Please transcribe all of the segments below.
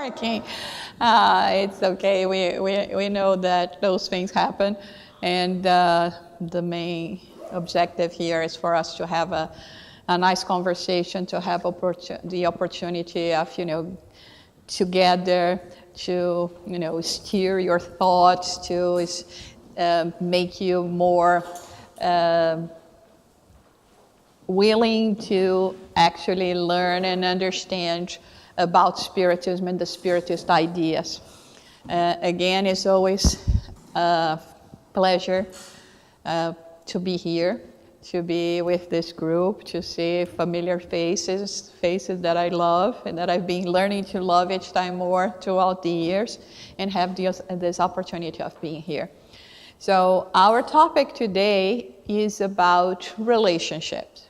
working. It's okay. We know that those things happen. And the main objective here is for us to have a nice conversation, to have the opportunity of, together to, steer your thoughts, to make you more willing to actually learn and understand about Spiritism and the Spiritist ideas. Again, it's always a pleasure to be here, to be with this group, to see familiar faces that I love and that I've been learning to love each time more throughout the years, and have this opportunity of being here. So our topic today is about relationships.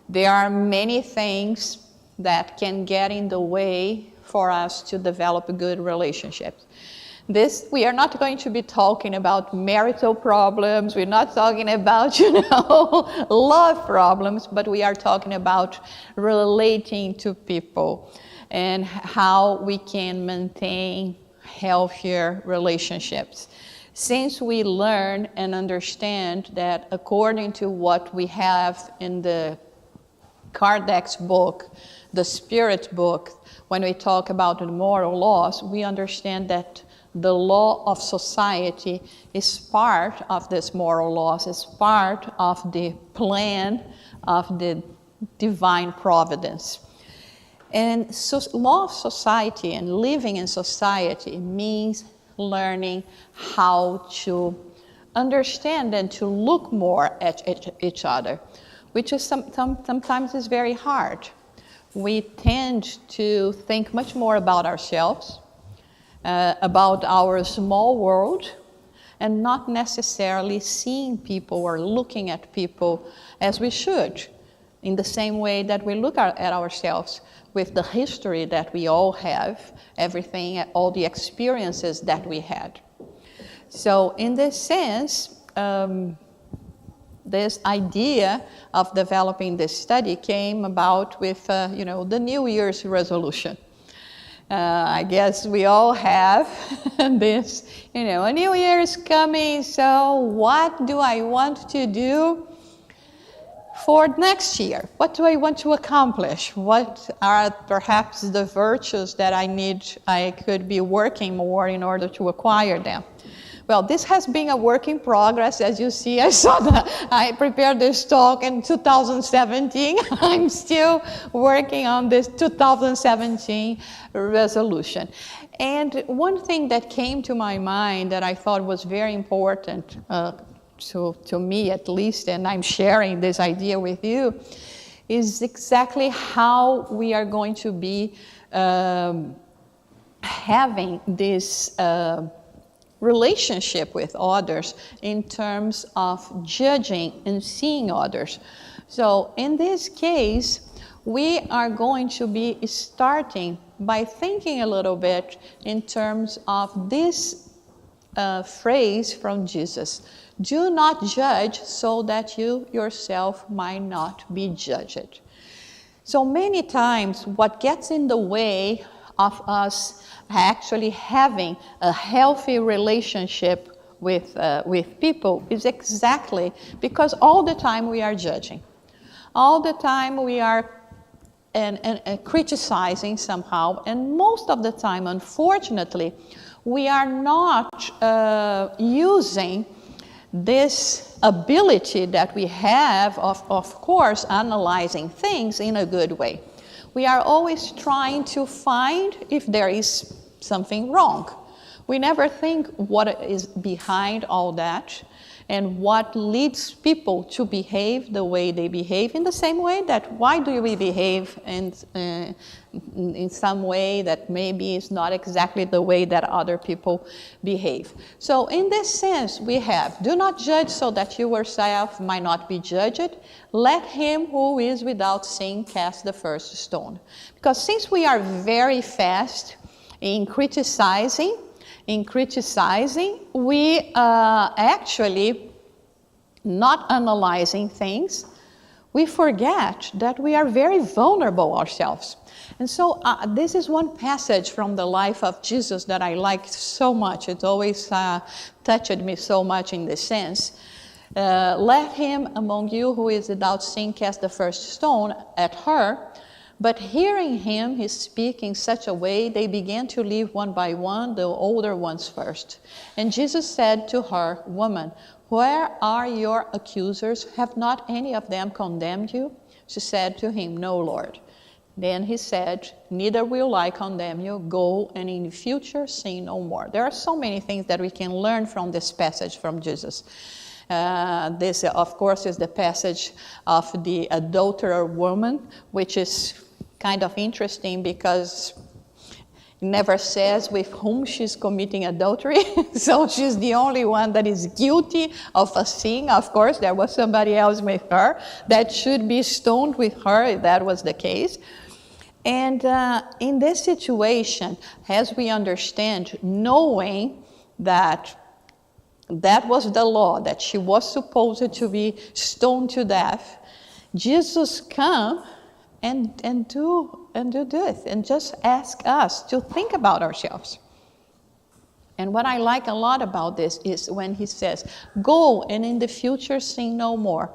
There are many things that can get in the way for us to develop good relationships. We are not going to be talking about marital problems. We're not talking about, love problems, but we are talking about relating to people and how we can maintain healthier relationships. Since we learn and understand that according to what we have in the Kardec's book, the Spirit book, when we talk about the moral laws, we understand that the law of society is part of this moral laws, is part of the plan of the divine providence. And so law of society and living in society means learning how to understand and to look more at each other, which is sometimes is very hard. We tend to think much more about ourselves, about our small world, and not necessarily seeing people or looking at people as we should, in the same way that we look at ourselves with the history that we all have, everything, all the experiences that we had. So in this sense, this idea of developing this study came about with, the New Year's resolution. I guess we all have this, a new year is coming, so what do I want to do for next year? What do I want to accomplish? What are perhaps the virtues that I could be working more in order to acquire them? Well, this has been a work in progress. As you see, I prepared this talk in 2017. I'm still working on this 2017 resolution. And one thing that came to my mind that I thought was very important, to me at least, and I'm sharing this idea with you, is exactly how we are going to be having this relationship with others in terms of judging and seeing others. So in this case, we are going to be starting by thinking a little bit in terms of this phrase from Jesus: do not judge so that you yourself might not be judged. So many times what gets in the way of us actually having a healthy relationship with people is exactly because all the time we are judging. All the time we are criticizing somehow, and most of the time, unfortunately, we are not using this ability that we have of course, analyzing things in a good way. We are always trying to find if there is something wrong. We never think what is behind all that and what leads people to behave the way they behave, in the same way that why do we behave in some way that maybe is not exactly the way that other people behave. So in this sense, we have, do not judge so that you yourself might not be judged. Let him who is without sin cast the first stone. Because since we are very fast in criticizing, we actually not analyzing things. we forget that we are very vulnerable ourselves. And so this is one passage from the life of Jesus that I liked so much. It always touched me so much in this sense. Let him among you who is without sin cast the first stone at her. But hearing him speak in such a way, they began to leave one by one, the older ones first. And Jesus said to her, Woman, where are your accusers? Have not any of them condemned you? She said to him, No, Lord. Then he said, Neither will I condemn you. Go, and in the future sin no more. There are so many things that we can learn from this passage from Jesus. This, of course, is the passage of the adulterer woman, which is kind of interesting because it never says with whom she's committing adultery. So she's the only one that is guilty of a sin. Of course, there was somebody else with her that should be stoned with her if that was the case. And in this situation, as we understand, knowing that that was the law, that she was supposed to be stoned to death, Jesus come and do this, and just ask us to think about ourselves. And what I like a lot about this is when he says, Go, and in the future sin no more.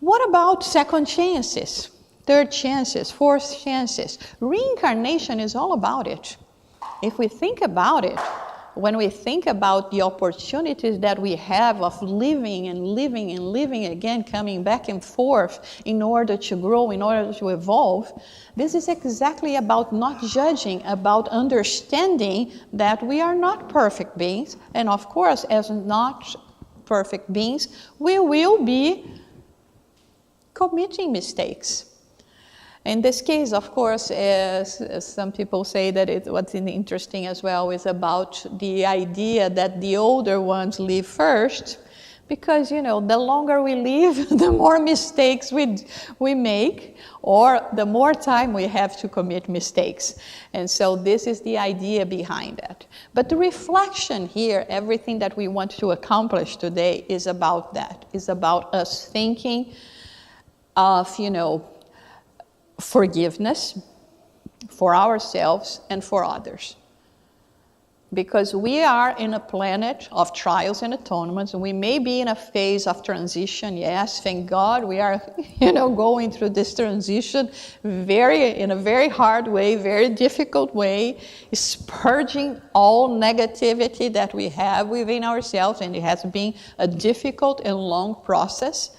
What about second chances? Third chances, fourth chances. Reincarnation is all about it. If we think about it, when we think about the opportunities that we have of living and living and living again, coming back and forth in order to grow, in order to evolve, this is exactly about not judging, about understanding that we are not perfect beings. And of course, as not perfect beings, we will be committing mistakes. In this case, of course, as some people say that what's interesting as well is about the idea that the older ones live first, because, the longer we live, the more mistakes we make, or the more time we have to commit mistakes. And so this is the idea behind that. But the reflection here, everything that we want to accomplish today is about that, is about us thinking of, forgiveness for ourselves and for others. Because we are in a planet of trials and atonements, and we may be in a phase of transition. Yes, thank God we are, going through this transition in a very hard way, very difficult way, is purging all negativity that we have within ourselves, and it has been a difficult and long process.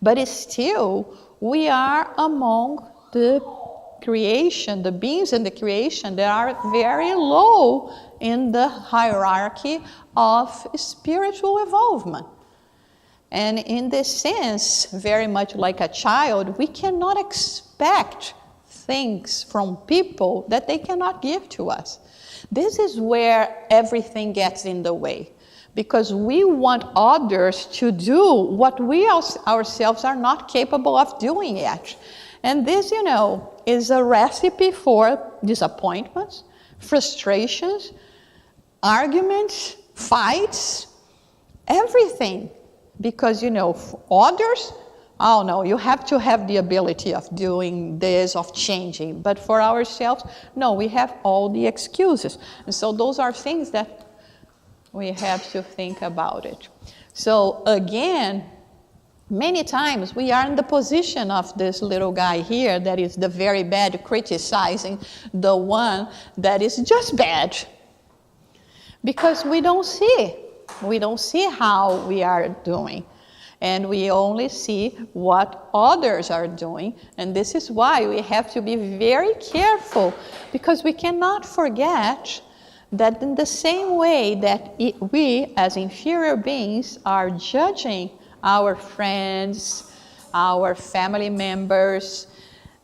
But it's still, we are among the creation, the beings in the creation that are very low in the hierarchy of spiritual evolvement. And in this sense, very much like a child, we cannot expect things from people that they cannot give to us. This is where everything gets in the way, because we want others to do what we ourselves are not capable of doing yet. And this, is a recipe for disappointments, frustrations, arguments, fights, everything. Because, for others, oh no, you have to have the ability of doing this, of changing. But for ourselves, no, we have all the excuses. And so those are things that we have to think about it. So again, many times we are in the position of this little guy here that is the very bad, criticizing the one that is just bad. Because we don't see how we are doing. And we only see what others are doing. And this is why we have to be very careful, because we cannot forget that in the same way that we as inferior beings are judging our friends, our family members,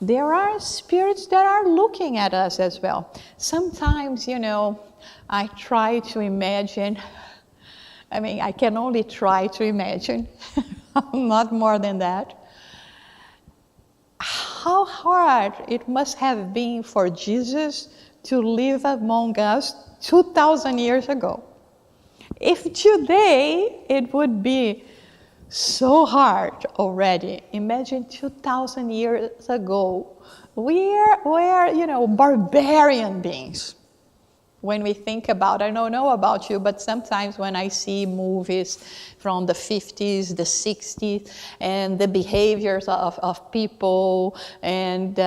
there are spirits that are looking at us as well. Sometimes, I try to imagine, I can only try to imagine, not more than that, how hard it must have been for Jesus to live among us 2,000 years ago. If today it would be so hard already. Imagine 2,000 years ago, we're barbarian beings. When we think about, I don't know about you, but sometimes when I see movies from the 50s, the 60s, and the behaviors of people and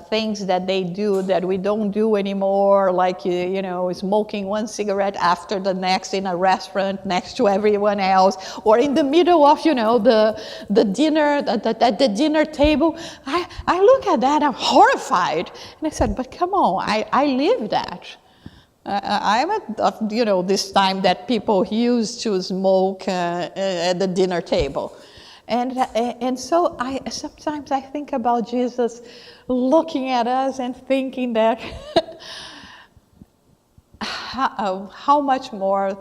things that they do that we don't do anymore, like, smoking one cigarette after the next in a restaurant next to everyone else, or in the middle of, the dinner, at the dinner table, I look at that, I'm horrified. And I said, but come on, I live that. I'm at, this time that people used to smoke at the dinner table. And so sometimes I think about Jesus looking at us and thinking that how much more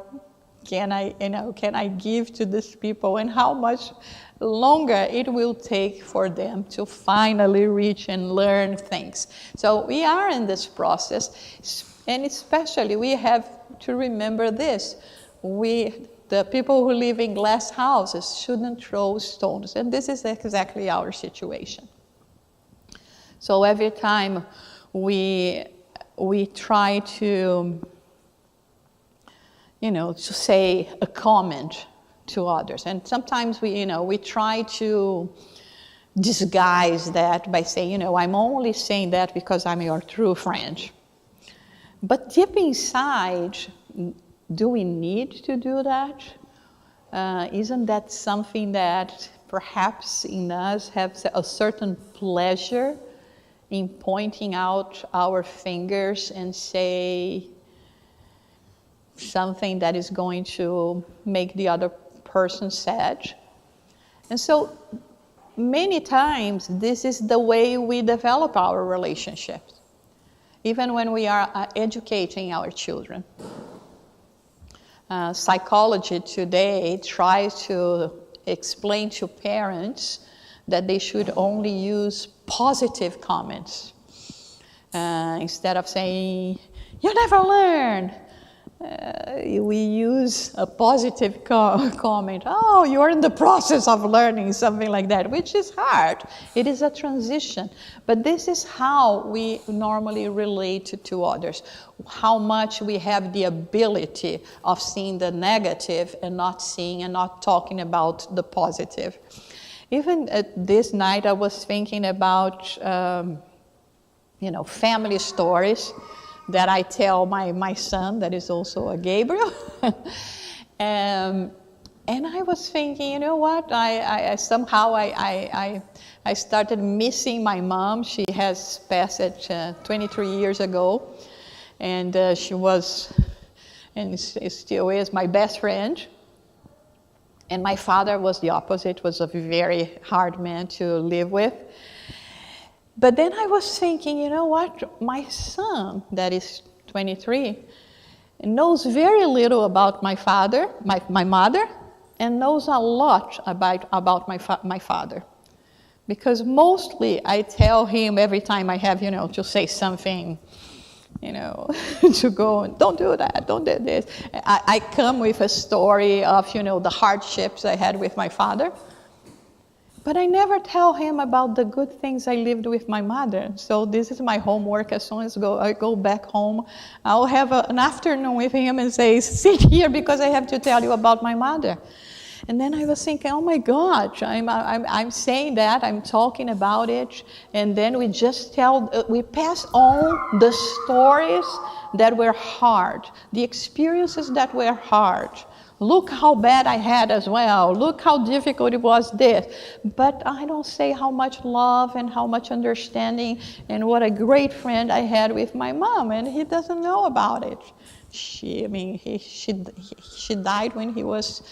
can I give to these people, and how much longer it will take for them to finally reach and learn things. So we are in this process. And especially, we have to remember this. The people who live in glass houses shouldn't throw stones. And this is exactly our situation. So every time we try to, to say a comment to others. And sometimes we try to disguise that by saying, I'm only saying that because I'm your true friend. But deep inside, do we need to do that? Isn't that something that perhaps in us has a certain pleasure in pointing out our fingers and say something that is going to make the other person sad? And so many times this is the way we develop our relationships. Even when we are educating our children. Psychology today tries to explain to parents that they should only use positive comments. Instead of saying, you never learn, we use a positive comment. Oh, you're in the process of learning, something like that, which is hard. It is a transition. But this is how we normally relate to others. How much we have the ability of seeing the negative and not seeing and not talking about the positive. Even this night I was thinking about, family stories that I tell my son, that is also a Gabriel. And I was thinking, you know what? I somehow started missing my mom. She has passed 23 years ago, and she was, and still is, my best friend. And my father was the opposite, was a very hard man to live with. But then I was thinking, you know what? My son, that is 23, knows very little about my father, my mother, and knows a lot about my father. Because mostly I tell him every time I have, to say something, to go, don't do that, don't do this. I come with a story of, the hardships I had with my father. But I never tell him about the good things I lived with my mother. So this is my homework. As soon as I go back home, I'll have an afternoon with him and say, sit here because I have to tell you about my mother. And then I was thinking, oh my gosh, I'm saying that, I'm talking about it, and then we just we pass on the stories that were hard, the experiences that were hard. Look how bad I had as well. Look how difficult it was this. But I don't say how much love and how much understanding and what a great friend I had with my mom, and he doesn't know about it. She died when he was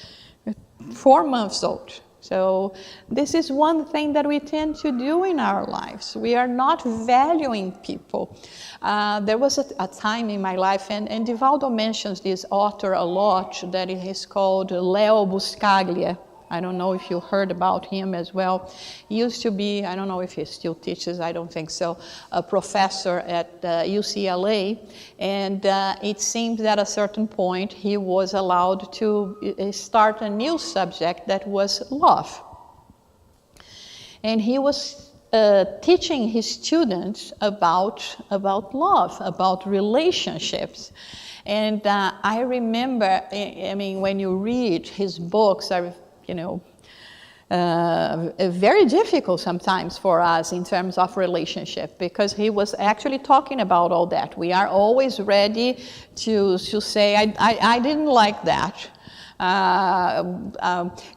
4 months old. So this is one thing that we tend to do in our lives. We are not valuing people. There was a time in my life, and Divaldo mentions this author a lot, that is called Leo Buscaglia. I don't know if you heard about him as well. He used to be, I don't know if he still teaches, I don't think so, a professor at UCLA. And it seems that at a certain point he was allowed to start a new subject that was love. And he was teaching his students about love, about relationships. And I remember, I mean, when you read his books, are, you know, very difficult sometimes for us in terms of relationship, because he was actually talking about all that. We are always ready to say, I didn't like that.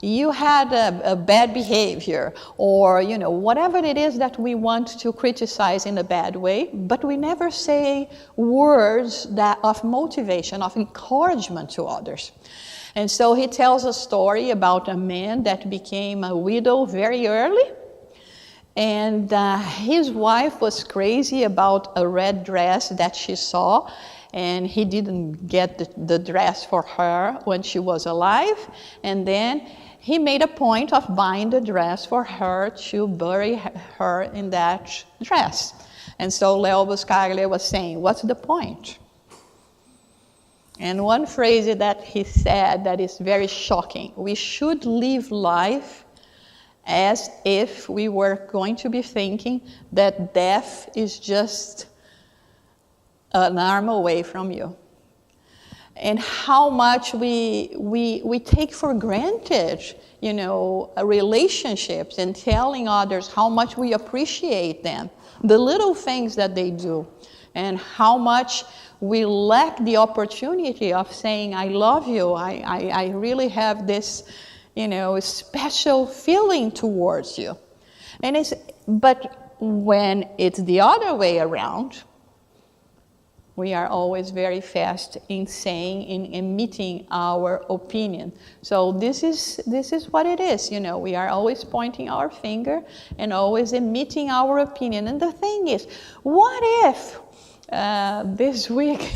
You had a bad behavior, or, you know, whatever it is that we want to criticize in a bad way, but we never say words that of motivation, of encouragement to others. And so he tells a story about a man that became a widow very early, and his wife was crazy about a red dress that she saw, and he didn't get the dress for her when she was alive. And then he made a point of buying the dress for her to bury her in that dress. And so Leo Buscaglia was saying, what's the point? And one phrase that he said that is very shocking: we should live life as if we were going to be thinking that death is just an arm away from you. And how much we take for granted, you know, relationships, and telling others how much we appreciate them, the little things that they do, and how much we lack the opportunity of saying, I love you, I really have this, you know, special feeling towards you. But when it's the other way around, we are always very fast in saying, in emitting our opinion. So this is what it is, you know. We are always pointing our finger and always emitting our opinion. And the thing is, what if this week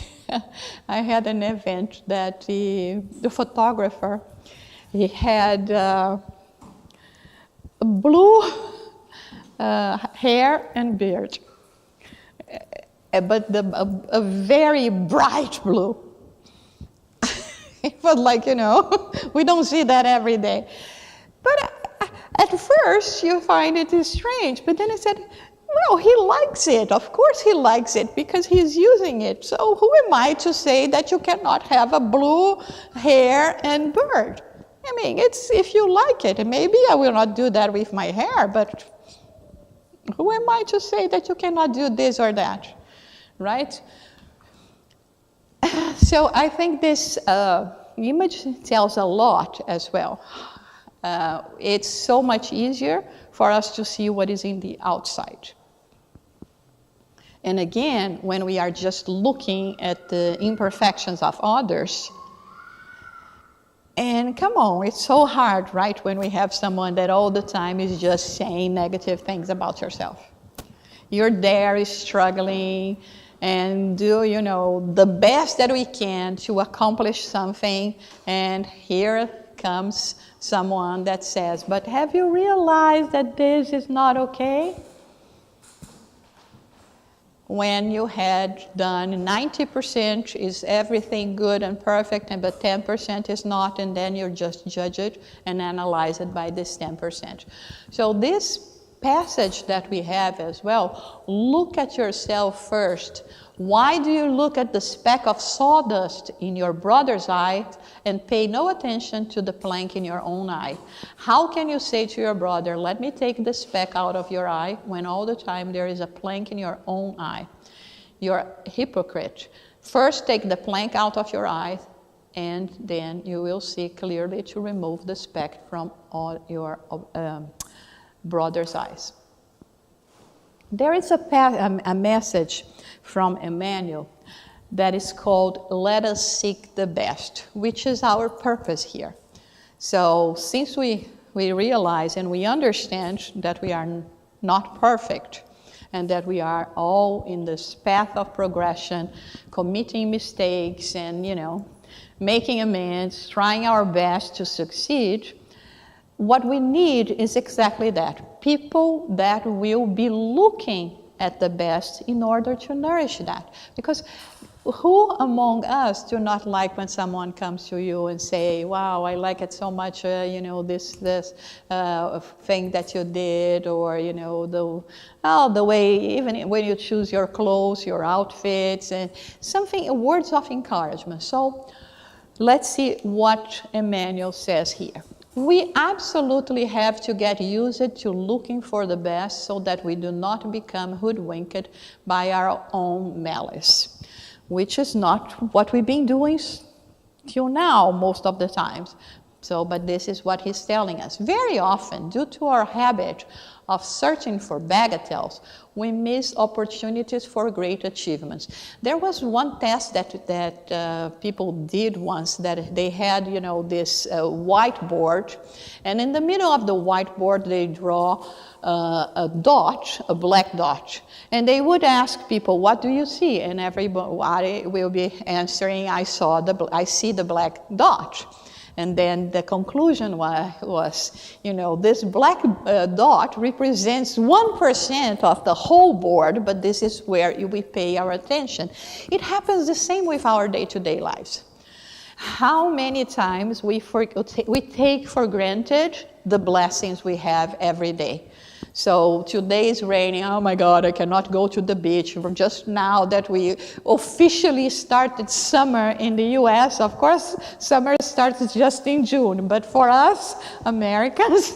I had an event that the photographer, he had blue hair and beard. But a very bright blue. It was like, you know, we don't see that every day. But at first you find it is strange, but then I said, well, he likes it. Of course he likes it, because he's using it. So who am I to say that you cannot have a blue hair and beard? I mean, it's if you like it. And maybe I will not do that with my hair, but who am I to say that you cannot do this or that? Right? So I think this image tells a lot as well. It's so much easier for us to see what is in the outside. And again, when we are just looking at the imperfections of others, and come on, it's so hard, right, when we have someone that all the time is just saying negative things about yourself. You're there struggling, and do, you know, the best that we can to accomplish something, and here comes someone that says, but have you realized that this is not okay? When you had done 90% is everything good and perfect, and but 10% is not, and then you just judge it and analyze it by this 10%. So this passage that we have as well, look at yourself first. Why do you look at the speck of sawdust in your brother's eye and pay no attention to the plank in your own eye? How can you say to your brother, let me take the speck out of your eye, when all the time there is a plank in your own eye? You're a hypocrite. First take the plank out of your eye, and then you will see clearly to remove the speck from all your brother's eyes. There is a message from Emmanuel that is called, let us seek the best, which is our purpose here. So since we realize and we understand that we are not perfect, and that we are all in this path of progression, committing mistakes and, you know, making amends, trying our best to succeed, what we need is exactly that. People that will be looking at the best in order to nourish that. Because who among us do not like when someone comes to you and say, wow, I like it so much, this thing that you did, or, the way, even when you choose your clothes, your outfits, and words of encouragement. So let's see what Emmanuel says here. We absolutely have to get used to looking for the best so that we do not become hoodwinked by our own malice, which is not what we've been doing till now most of the times. But this is what he's telling us. Very often, due to our habit of searching for bagatelles, we miss opportunities for great achievements. There was one test that people did once, that they had, this whiteboard, and in the middle of the whiteboard they draw a dot, a black dot, and they would ask people, "What do you see?" And everybody will be answering, "I see the black dot." And then the conclusion was, this black dot represents 1% of the whole board, but this is where we pay our attention. It happens the same with our day-to-day lives. How many times we take for granted the blessings we have every day? So today is raining. Oh my God, I cannot go to the beach. Just now that we officially started summer in the US, of course, summer starts just in June. But for us, Americans,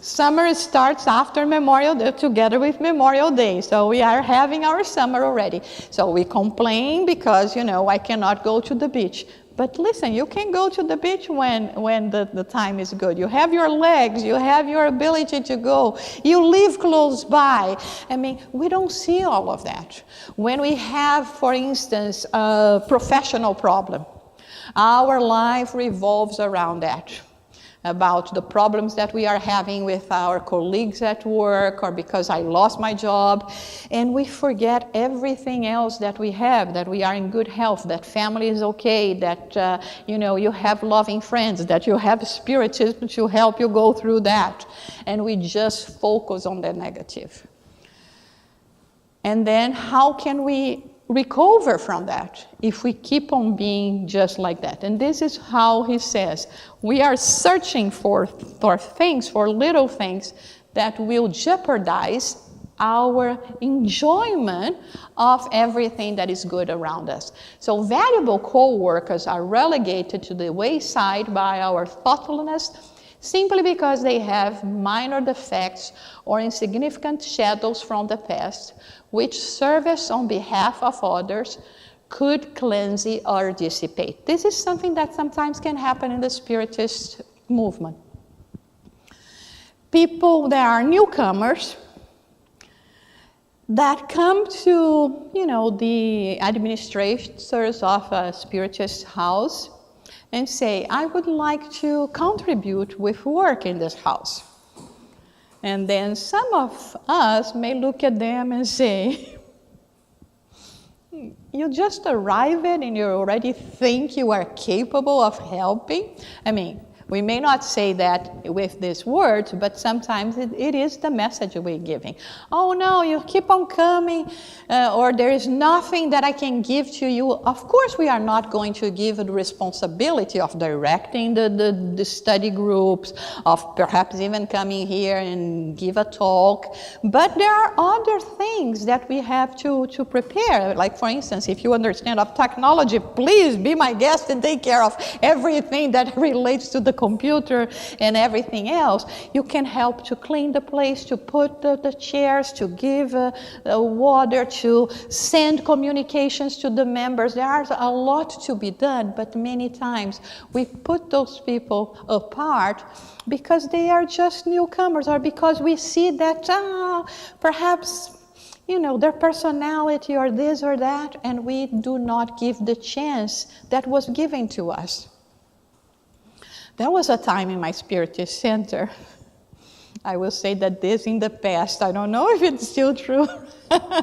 summer starts after Memorial Day, together with Memorial Day. So we are having our summer already. So we complain because, I cannot go to the beach. But listen, you can go to the beach when the time is good. You have your legs, you have your ability to go. You live close by. We don't see all of that. When we have, for instance, a professional problem, our life revolves around that. About the problems that we are having with our colleagues at work, or because I lost my job, and we forget everything else that we have, that we are in good health, that family is okay, that you have loving friends, that you have Spiritism to help you go through that, and we just focus on the negative. And then how can we recover from that if we keep on being just like that? And this is how he says, we are searching for things, for little things that will jeopardize our enjoyment of everything that is good around us. So valuable co-workers are relegated to the wayside by our thoughtfulness, simply because they have minor defects or insignificant shadows from the past, which service on behalf of others could cleanse or dissipate. This is something that sometimes can happen in the Spiritist movement. People that are newcomers that come to, the administrators of a Spiritist house and say, I would like to contribute with work in this house. And then some of us may look at them and say, you just arrived and you already think you are capable of helping? We may not say that with these words, but sometimes it is the message we're giving. Oh no, you keep on coming, or there is nothing that I can give to you. Of course, we are not going to give the responsibility of directing the study groups, of perhaps even coming here and give a talk. But there are other things that we have to prepare. Like, for instance, if you understand of technology, please be my guest and take care of everything that relates to the computer and everything else. You can help to clean the place, to put the chairs, to give water, to send communications to the members. There are a lot to be done, but many times we put those people apart because they are just newcomers, or because we see that perhaps their personality or this or that, and we do not give the chance that was given to us. There was a time in my Spiritist center, I will say that this in the past, I don't know if it's still true. I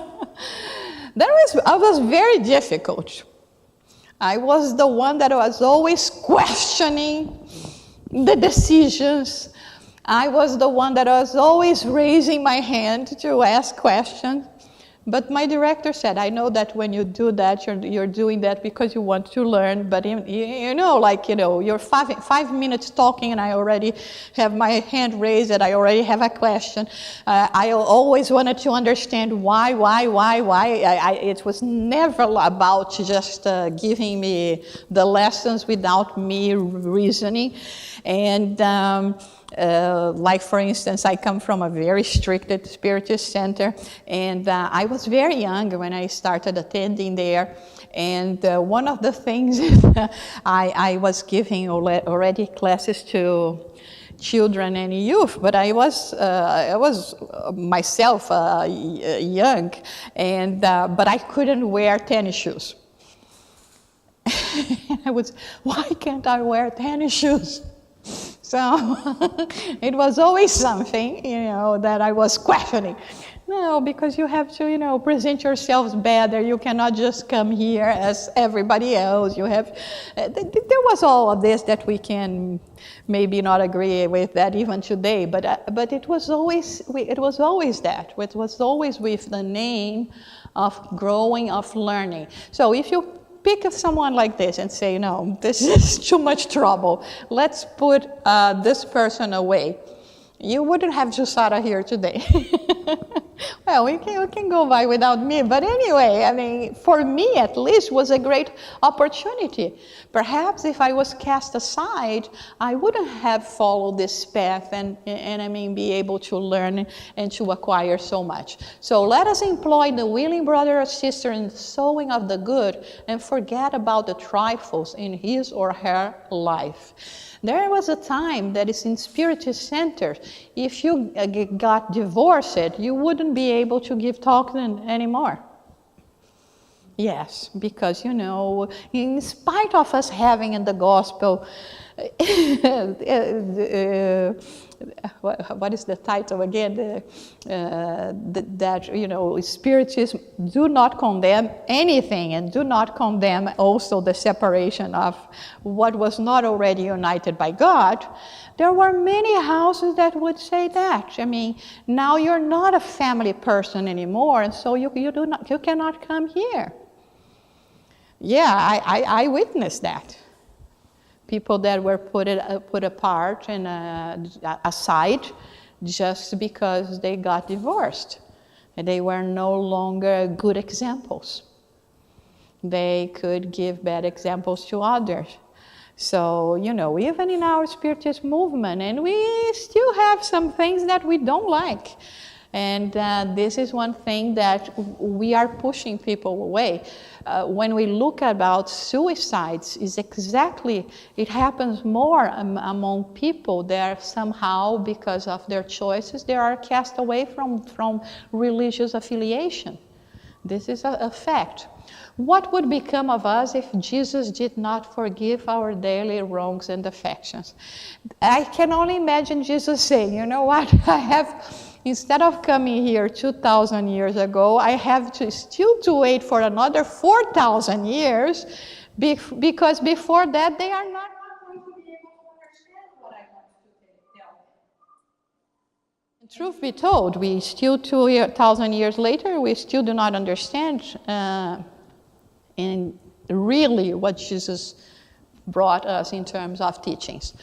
was very difficult. I was the one that was always questioning the decisions. I was the one that was always raising my hand to ask questions. But my director said, I know that when you do that, you're doing that because you want to learn. But you're 5 minutes talking and I already have my hand raised and I already have a question. I always wanted to understand why. It was never about just giving me the lessons without me reasoning. And like, for instance, I come from a very strict Spiritist center, and I was very young when I started attending there. And one of the things I was giving already classes to children and youth, but I was myself young, and but I couldn't wear tennis shoes. Why can't I wear tennis shoes? So it was always something, that I was questioning. No, because you have to, present yourselves better. You cannot just come here as everybody else. You have, there was all of this that we can maybe not agree with that even today, but it was always that. It was always with the name of growing, of learning. So if you pick of someone like this and say, no, this is too much trouble, let's put this person away, you wouldn't have Jussara here today. Well, we can go by without me, but anyway, I mean, for me at least, was a great opportunity. Perhaps if I was cast aside, I wouldn't have followed this path and be able to learn and to acquire so much. So let us employ the willing brother or sister in the sowing of the good and forget about the trifles in his or her life. There was a time that is in Spiritist centers, if you got divorced, you wouldn't be able to give talks anymore. Yes, because, in spite of us having in the gospel, what is the title again? Spiritists do not condemn anything and do not condemn also the separation of what was not already united by God. There were many houses that would say that. I mean, now you're not a family person anymore, and so you cannot come here. Yeah, I witnessed that. People that were put apart and aside just because they got divorced. And they were no longer good examples. They could give bad examples to others. So, even in our Spiritist movement, and we still have some things that we don't like. And this is one thing that we are pushing people away. When we look about suicides, it happens more among people that somehow, because of their choices, they are cast away from religious affiliation. This is a fact. What would become of us if Jesus did not forgive our daily wrongs and defections? I can only imagine Jesus saying, you know what, instead of coming here 2,000 years ago, I have to wait for another 4,000 years because before that they are not going to be able to understand what I want to tell them. And truth be told, we still 2,000 years later, we still do not understand in really what Jesus brought us in terms of teachings.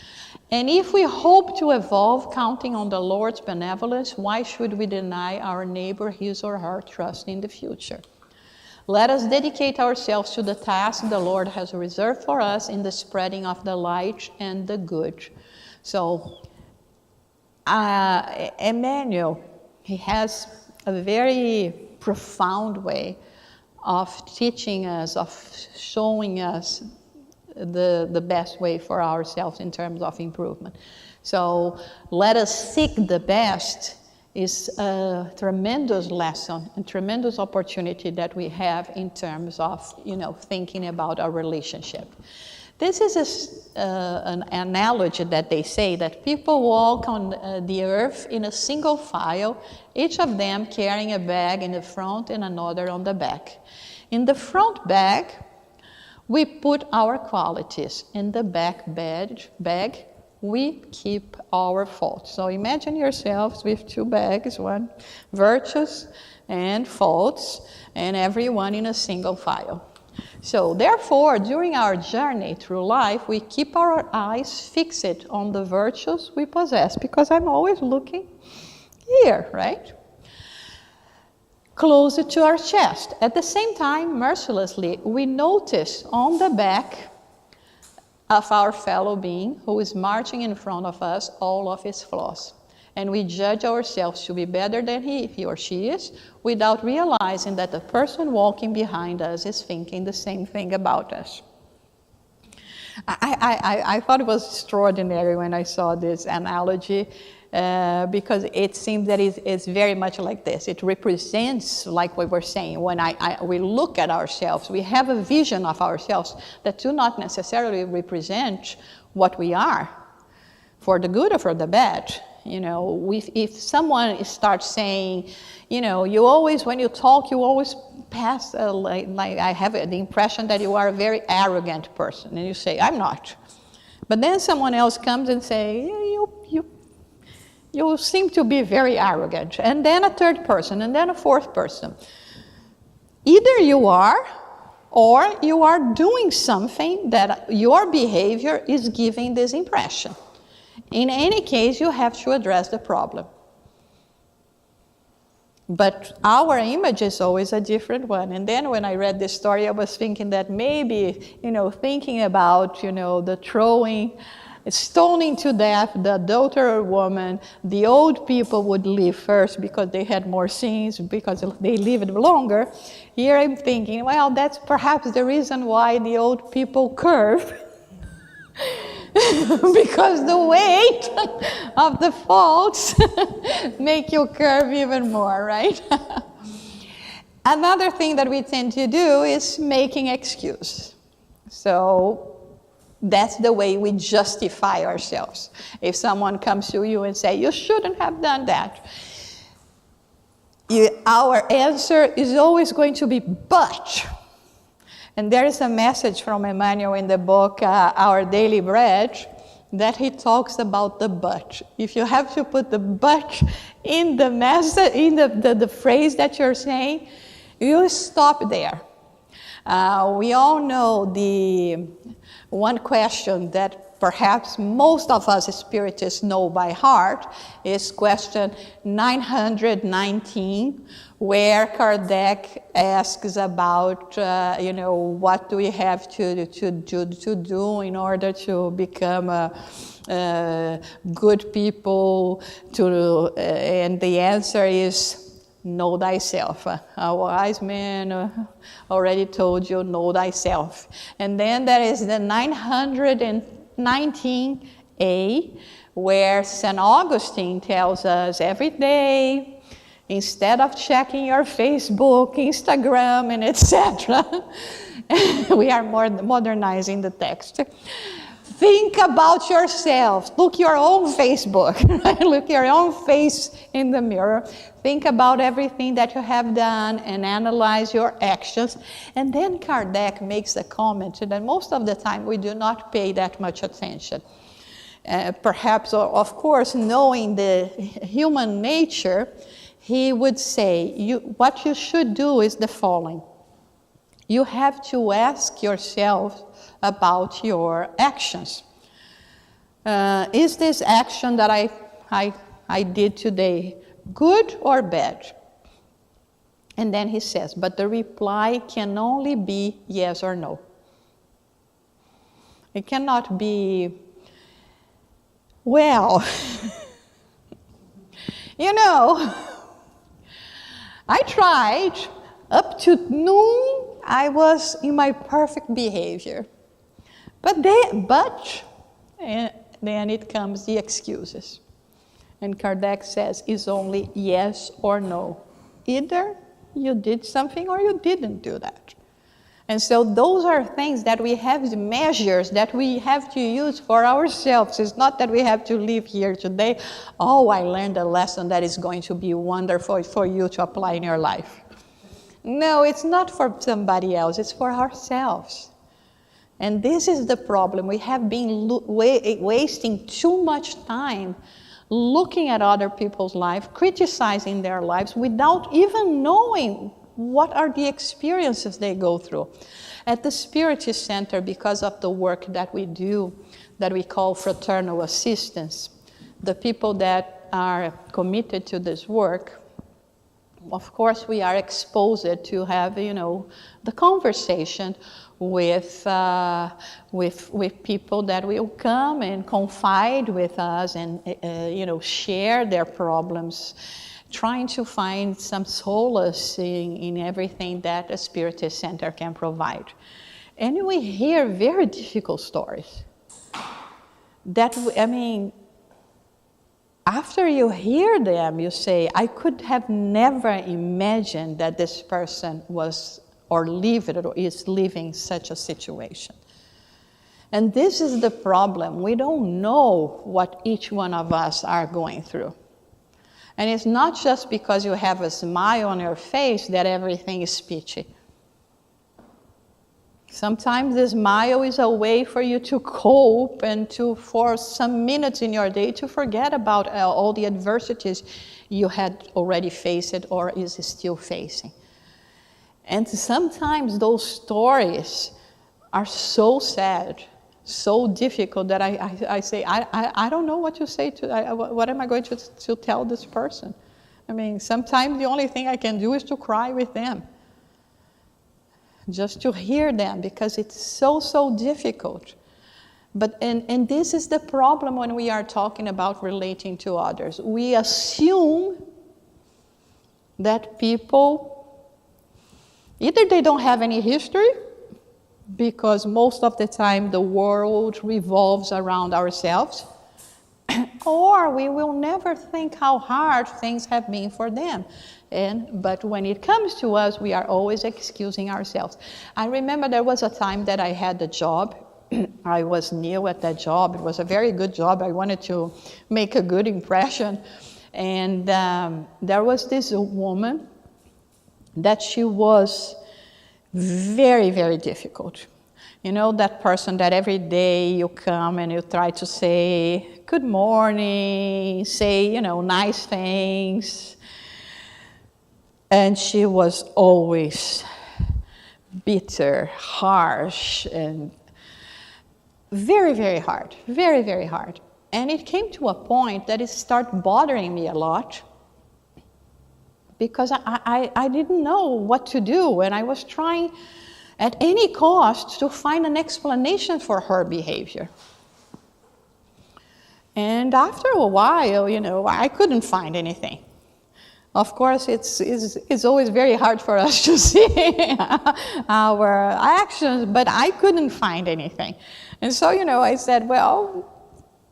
And if we hope to evolve counting on the Lord's benevolence, why should we deny our neighbor his or her trust in the future? Let us dedicate ourselves to the task the Lord has reserved for us in the spreading of the light and the good. So, Emmanuel, he has a very profound way of teaching us, of showing us the best way for ourselves in terms of improvement. So let us seek the best is a tremendous lesson and tremendous opportunity that we have in terms of, thinking about our relationship. This is an analogy that they say that people walk on the earth in a single file, each of them carrying a bag in the front and another on the back. In the front bag, we put our qualities. In the back bag, we keep our faults. So imagine yourselves with two bags, one virtues and faults, and everyone in a single file. So therefore, during our journey through life, we keep our eyes fixed on the virtues we possess, because I'm always looking here, right? Closer to our chest. At the same time, mercilessly, we notice on the back of our fellow being who is marching in front of us all of his flaws. And we judge ourselves to be better than he or she is, without realizing that the person walking behind us is thinking the same thing about us. I thought it was extraordinary when I saw this analogy, because it seems that it's very much like this. It represents, like we were saying, when we look at ourselves, we have a vision of ourselves that do not necessarily represent what we are, for the good or for the bad. You know, if someone starts saying, you know, you always, when you talk, you always pass, like I have the impression that you are a very arrogant person, and you say, I'm not. But then someone else comes and say, you seem to be very arrogant. And then a third person, and then a fourth person. Either you are, or you are doing something that your behavior is giving this impression. In any case, you have to address the problem. But our image is always a different one. And then when I read this story, I was thinking that maybe, you know, thinking about, you know, the stoning to death, the adulterer woman, the old people would live first because they had more sins, because they lived longer. Here I'm thinking, well, that's perhaps the reason why the old people curve. Because the weight of the faults make you curve even more, right? Another thing that we tend to do is making excuses. So that's the way we justify ourselves. If someone comes to you and say, you shouldn't have done that, our answer is always going to be, but. And there is a message from Emmanuel in the book, Our Daily Bread, that he talks about the but. If you have to put the but in the message, in the phrase that you're saying, you stop there. We all know the one question that perhaps most of us Spiritists know by heart is question 919, where Kardec asks about, you know, what do we have to do in order to become good people, and the answer is, know thyself. A wise man already told you, know thyself. And then there is the 919a, where St. Augustine tells us every day, instead of checking your Facebook, Instagram, and etc., we are more modernizing the text. Think about yourself. Look your own Facebook. Right? Look your own face in the mirror. Think about everything that you have done and analyze your actions. And then Kardec makes a comment that most of the time we do not pay that much attention. Perhaps, of course, knowing the human nature, he would say, what you should do is the following. You have to ask yourself about your actions. Is this action that I did today good or bad? And then he says, but the reply can only be yes or no. It cannot be, well, you know, I tried. Up to noon, I was in my perfect behavior. But then it comes the excuses. And Kardec says it's only yes or no. Either you did something or you didn't do that. And so those are things that we have, the measures that we have to use for ourselves. It's not that we have to live here today, oh, I learned a lesson that is going to be wonderful for you to apply in your life. No, it's not for somebody else, it's for ourselves. And this is the problem. We have been wasting too much time looking at other people's lives, criticizing their lives without even knowing what are the experiences they go through. At the Spiritist Center, because of the work that we do, that we call fraternal assistance, the people that are committed to this work, of course, we are exposed to have, the conversation with people that will come and confide with us and, share their problems, trying to find some solace in everything that a Spiritist Center can provide. And we hear very difficult stories that, after you hear them, you say, I could have never imagined that this person was or lived or is living such a situation. And this is the problem. We don't know what each one of us are going through. And it's not just because you have a smile on your face that everything is peachy. Sometimes the smile is a way for you to cope and for some minutes in your day, to forget about all the adversities you had already faced or is still facing. And sometimes those stories are so sad, so difficult that I say, I don't know what to say what am I going to tell this person? Sometimes the only thing I can do is to cry with them. Just to hear them, because it's so difficult. But and this is the problem when we are talking about relating to others. We assume that people, either they don't have any history, because most of the time the world revolves around ourselves, or we will never think how hard things have been for them. But when it comes to us, we are always excusing ourselves. I remember there was a time that I had a job. I was new at that job. It was a very good job. I wanted to make a good impression. And there was this woman that she was very, very difficult. That person that every day you come and you try to say, good morning, say, nice things. And she was always bitter, harsh, and very, very hard, very, very hard. And it came to a point that it started bothering me a lot, because I didn't know what to do, and I was trying at any cost to find an explanation for her behavior. And after a while, I couldn't find anything. Of course, it's always very hard for us to see our actions, but I couldn't find anything. And so, I said, well,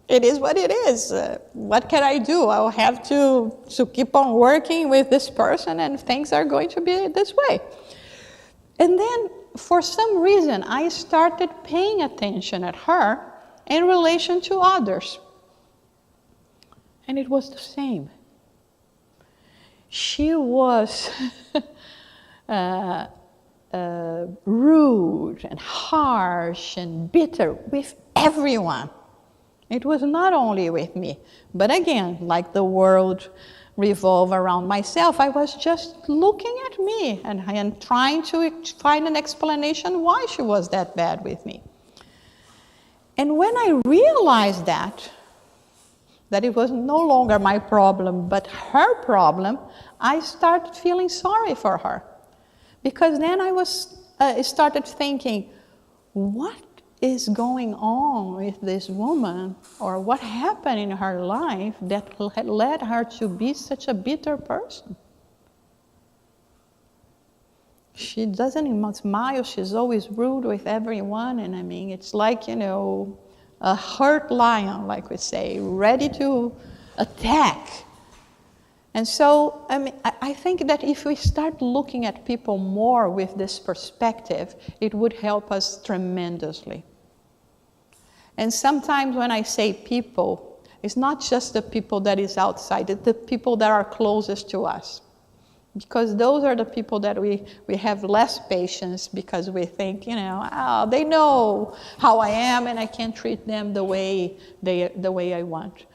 it is what it is. What can I do? I'll have to keep on working with this person, and things are going to be this way. And then, for some reason, I started paying attention at her in relation to others. And it was the same. She was rude and harsh and bitter with everyone. It was not only with me, but again, like the world revolved around myself, I was just looking at me and trying to find an explanation why she was that bad with me. And when I realized that it was no longer my problem, but her problem, I started feeling sorry for her. Because then I started thinking, what is going on with this woman, or what happened in her life that had led her to be such a bitter person? She doesn't even smile, she's always rude with everyone, and it's like, a hurt lion, like we say, ready to attack. And so, I think that if we start looking at people more with this perspective, it would help us tremendously. And sometimes when I say people, it's not just the people that is outside, it's the people that are closest to us. Because those are the people that we have less patience, because we think, oh, they know how I am and I can't treat them the way I want.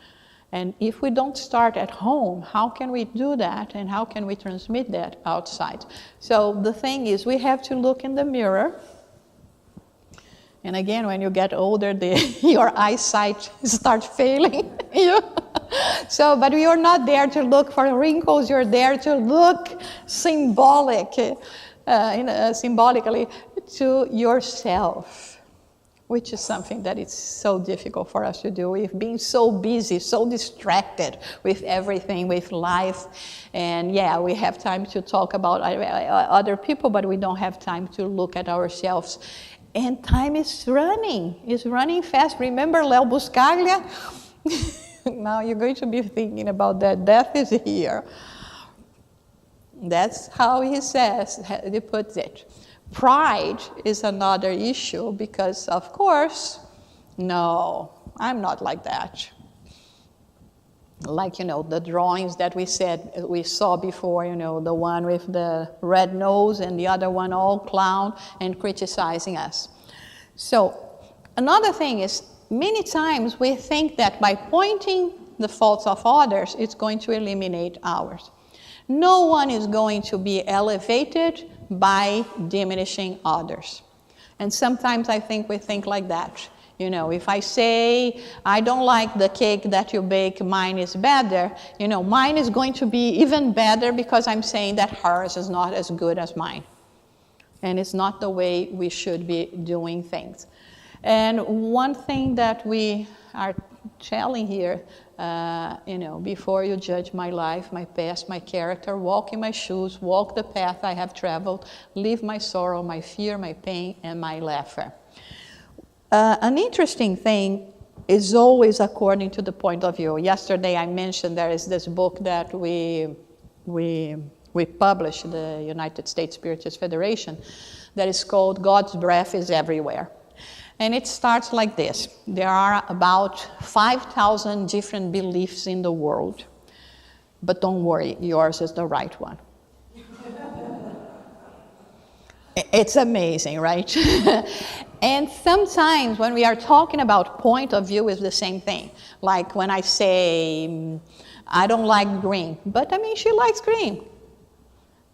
And if we don't start at home, how can we do that, and how can we transmit that outside? So the thing is, we have to look in the mirror. And again, when you get older, your eyesight starts failing. But you're not there to look for wrinkles. You're there to look symbolically to yourself, which is something that is so difficult for us to do. We've been so busy, so distracted with everything, with life. And yeah, we have time to talk about other people, but we don't have time to look at ourselves. And time is running fast. Remember Leo Buscaglia? Now you're going to be thinking about that. Death is here. That's how he puts it. Pride is another issue, because, of course, no, I'm not like that. Like, the drawings that we saw before, the one with the red nose and the other one all clown and criticizing us. So another thing is, many times we think that by pointing the faults of others, it's going to eliminate ours. No one is going to be elevated by diminishing others. And sometimes I think we think like that. If I say, I don't like the cake that you bake, mine is better, mine is going to be even better because I'm saying that hers is not as good as mine. And it's not the way we should be doing things. And one thing that we are telling here, before you judge my life, my past, my character, walk in my shoes, walk the path I have traveled, leave my sorrow, my fear, my pain, and my laughter. An interesting thing is always according to the point of view. Yesterday I mentioned there is this book that we published, the United States Spiritist Federation, that is called God's Breath is Everywhere. And it starts like this. There are about 5,000 different beliefs in the world. But don't worry, yours is the right one. It's amazing, right? And sometimes when we are talking about point of view, it's the same thing. Like when I say, I don't like green, but she likes green.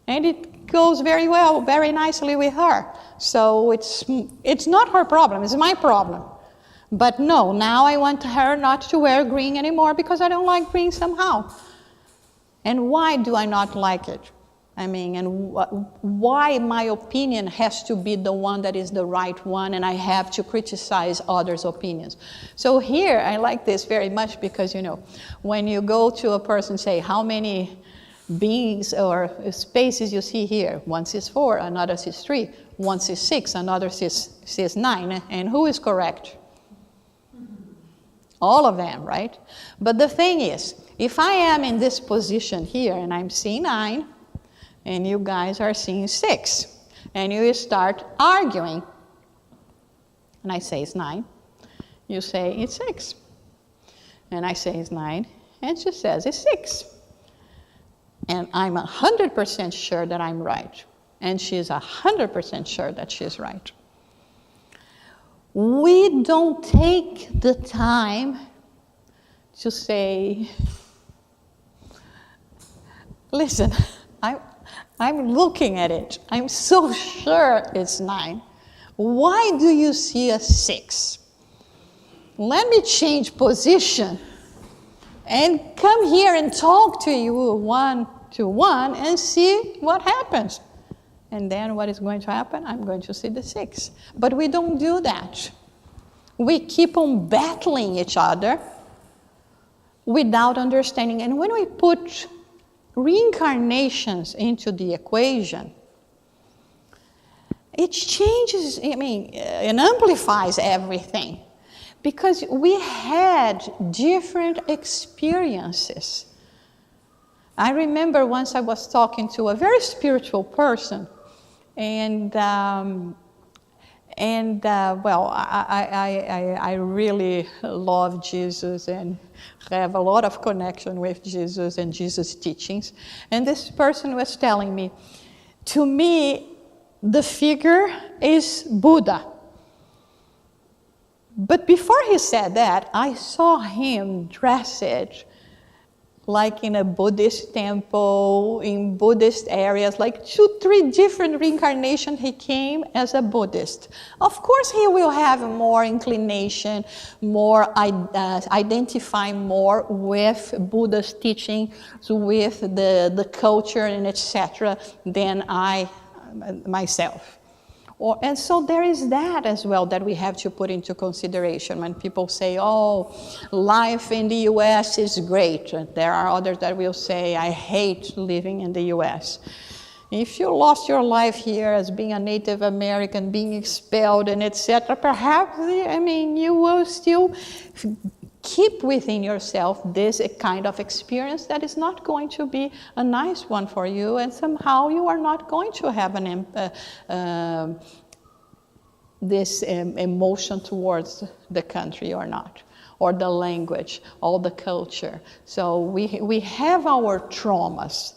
And it goes very well, very nicely with her. So it's not her problem, it's my problem. But no, now I want her not to wear green anymore because I don't like green somehow. And why do I not like it? Why my opinion has to be the one that is the right one, and I have to criticize others' opinions. So here, I like this very much because, when you go to a person and say, how many beings or spaces you see here? One says 4, another says 3, one says 6, another says 9, and who is correct? All of them, right? But the thing is, if I am in this position here and I'm seeing 9, and you guys are seeing 6, and you start arguing, and I say it's 9, you say it's 6, and I say it's 9, and she says it's 6. And I'm 100% sure that I'm right, and she's 100% sure that she's right. We don't take the time to say, listen, I'm looking at it. I'm so sure it's 9. Why do you see a 6? Let me change position and come here and talk to you 1-to-1 and see what happens. And then what is going to happen? I'm going to see the 6. But we don't do that. We keep on battling each other without understanding. And when we put reincarnations into the equation, it changes, and amplifies everything. Because we had different experiences. I remember once I was talking to a very spiritual person, and And well, I really love Jesus and have a lot of connection with Jesus and Jesus' teachings. And this person was telling me, to me, the figure is Buddha. But before he said that, I saw him dressed like in a Buddhist temple, in Buddhist areas, like 2-3 different reincarnations he came as a Buddhist. Of course, he will have more inclination, more identify more with Buddha's teaching, with the culture and etc. than I myself. And so there is that as well that we have to put into consideration when people say, oh, life in the U.S. is great. There are others that will say, I hate living in the U.S. If you lost your life here as being a Native American, being expelled and etc., perhaps, I mean, you will still keep within yourself this kind of experience that is not going to be a nice one for you, and somehow you are not going to have this emotion towards the country or not, or the language, or the culture. So we have our traumas.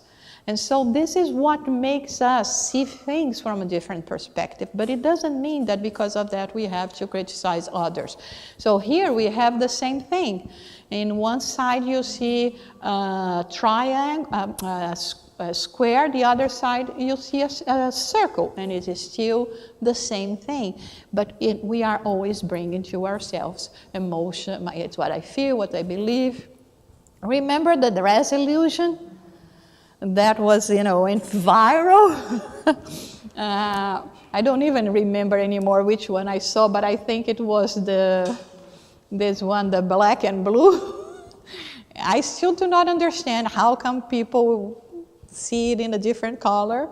And so this is what makes us see things from a different perspective. But it doesn't mean that because of that we have to criticize others. So here we have the same thing. In one side you see a triangle, a square, the other side you see a circle, and it is still the same thing. But we are always bringing to ourselves emotion. It's what I feel, what I believe. Remember the dress illusion? That was, went viral. I don't even remember anymore which one I saw, but I think it was this one, the black and blue. I still do not understand how come people see it in a different color,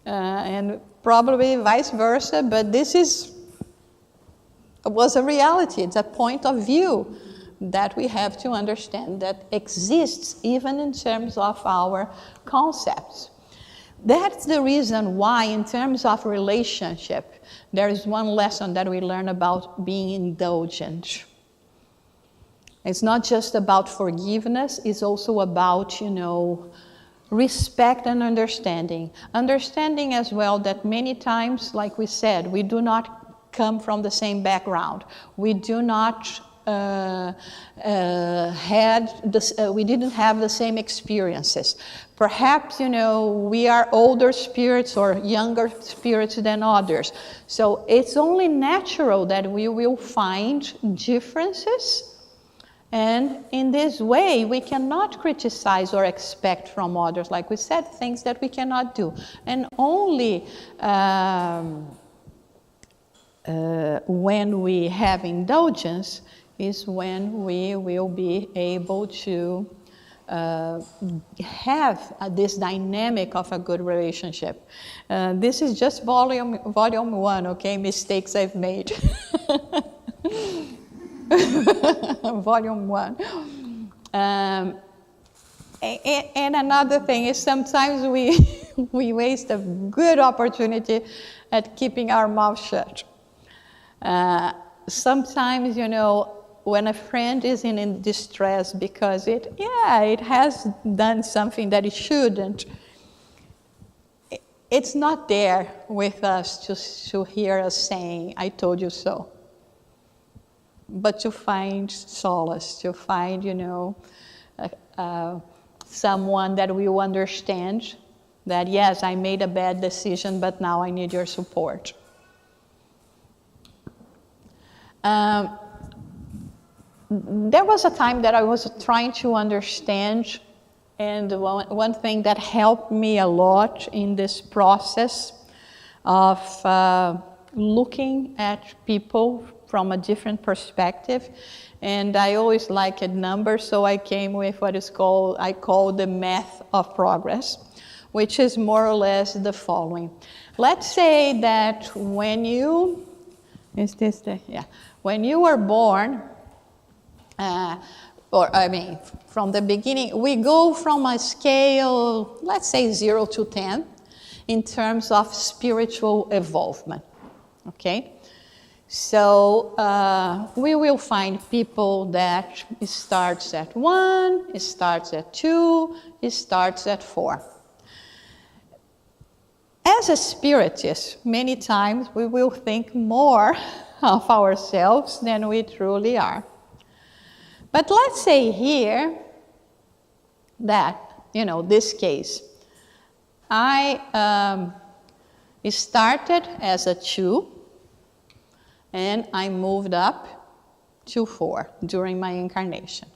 and probably vice versa, but this was a reality. It's a point of view that we have to understand that exists even in terms of our concepts. That's the reason why in terms of relationship, there is one lesson that we learn about being indulgent. It's not just about forgiveness, it's also about, respect and understanding. Understanding as well that many times, like we said, we do not come from the same background. We do not we didn't have the same experiences. Perhaps, we are older spirits or younger spirits than others. So it's only natural that we will find differences. And in this way, we cannot criticize or expect from others, like we said, things that we cannot do. And only when we have indulgence is when we will be able to have this dynamic of a good relationship. This is just volume 1, okay? Mistakes I've made. Volume 1. And another thing is sometimes we waste a good opportunity at keeping our mouth shut. Sometimes, when a friend is in distress because it has done something that it shouldn't, it's not there with us to hear us saying, I told you so. But to find solace, to find, someone that will understand that, yes, I made a bad decision, but now I need your support. There was a time that I was trying to understand, and one thing that helped me a lot in this process of looking at people from a different perspective, and I always liked numbers, so I came with what I call the math of progress, which is more or less the following. Let's say that when you were born, from the beginning, we go from a scale, let's say 0 to 10, in terms of spiritual evolvement, okay? So we will find people that it starts at 1, it starts at 2, it starts at 4. As a spiritist, many times we will think more of ourselves than we truly are. But let's say here that, this case, I started as a 2, and I moved up to 4 during my incarnation.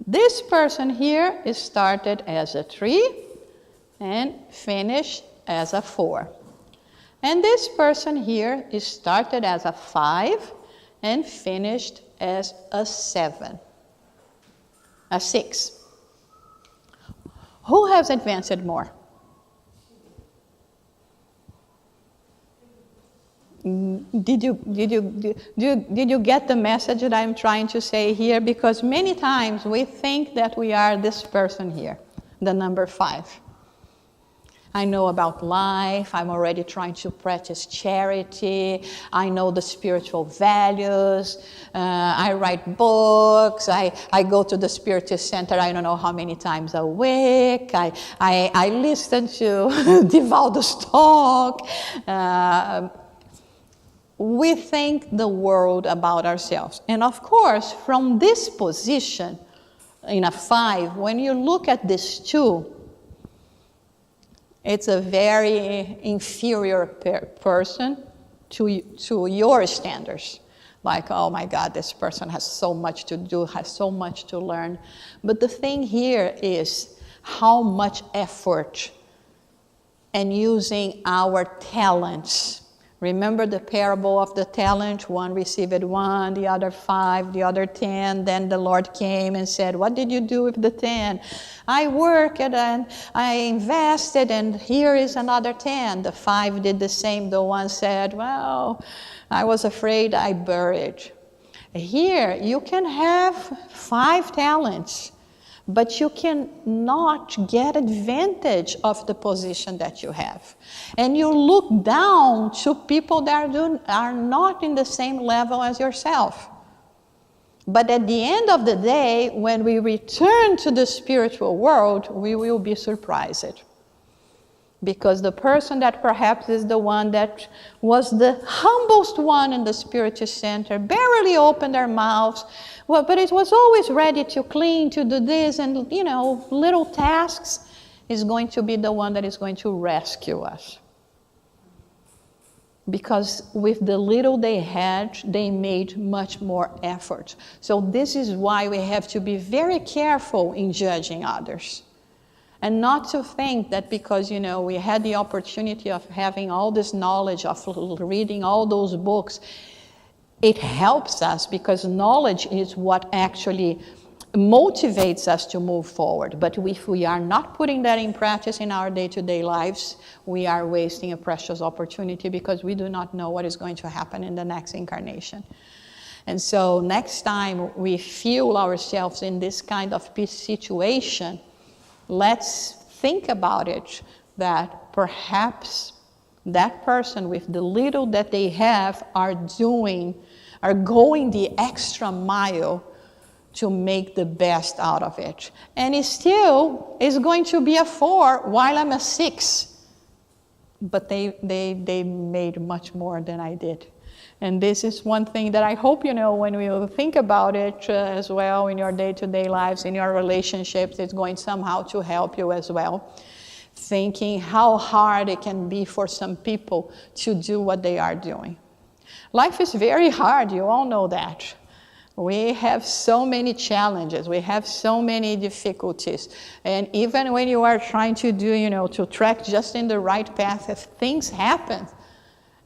This person here started as a 3 and finished as a 4. And this person here started as a 5 and finished as a 7, a 6. Who has advanced more? Did you get the message that I'm trying to say here? Because many times we think that we are this person here, the number 5. I know about life, I'm already trying to practice charity, I know the spiritual values, I write books, I go to the Spiritist Center I don't know how many times a week, I listen to Divaldo's talk. We think the world about ourselves. And of course, from this position, in a 5, when you look at this 2, it's a very inferior person to your standards. Like, oh my God, this person has so much to do, has so much to learn. But the thing here is how much effort and using our talents. Remember the parable of the talent? One received 1, the other 5, the other 10. Then the Lord came and said, what did you do with the 10? I worked and I invested, and here is another 10. The 5 did the same. The one said, well, I was afraid I buried. Here, you can have 5 talents, but you cannot get advantage of the position that you have. And you look down to people that are not in the same level as yourself. But at the end of the day, when we return to the spiritual world, we will be surprised. Because the person that perhaps is the one that was the humblest one in the Spiritist Center, barely opened their mouths, but it was always ready to clean, to do this, and little tasks, is going to be the one that is going to rescue us. Because with the little they had, they made much more effort. So this is why we have to be very careful in judging others. And not to think that because, we had the opportunity of having all this knowledge, of reading all those books, it helps us, because knowledge is what actually motivates us to move forward. But if we are not putting that in practice in our day-to-day lives, we are wasting a precious opportunity, because we do not know what is going to happen in the next incarnation. And so next time we feel ourselves in this kind of situation, let's think about it, that perhaps that person with the little that they have are going the extra mile to make the best out of it. And it still is going to be a 4 while I'm a 6. But they made much more than I did. And this is one thing that I hope, when we think about it as well in your day-to-day lives, in your relationships, it's going somehow to help you as well. Thinking how hard it can be for some people to do what they are doing. Life is very hard, you all know that. We have so many challenges, we have so many difficulties. And even when you are trying to do, to track just in the right path, if things happen,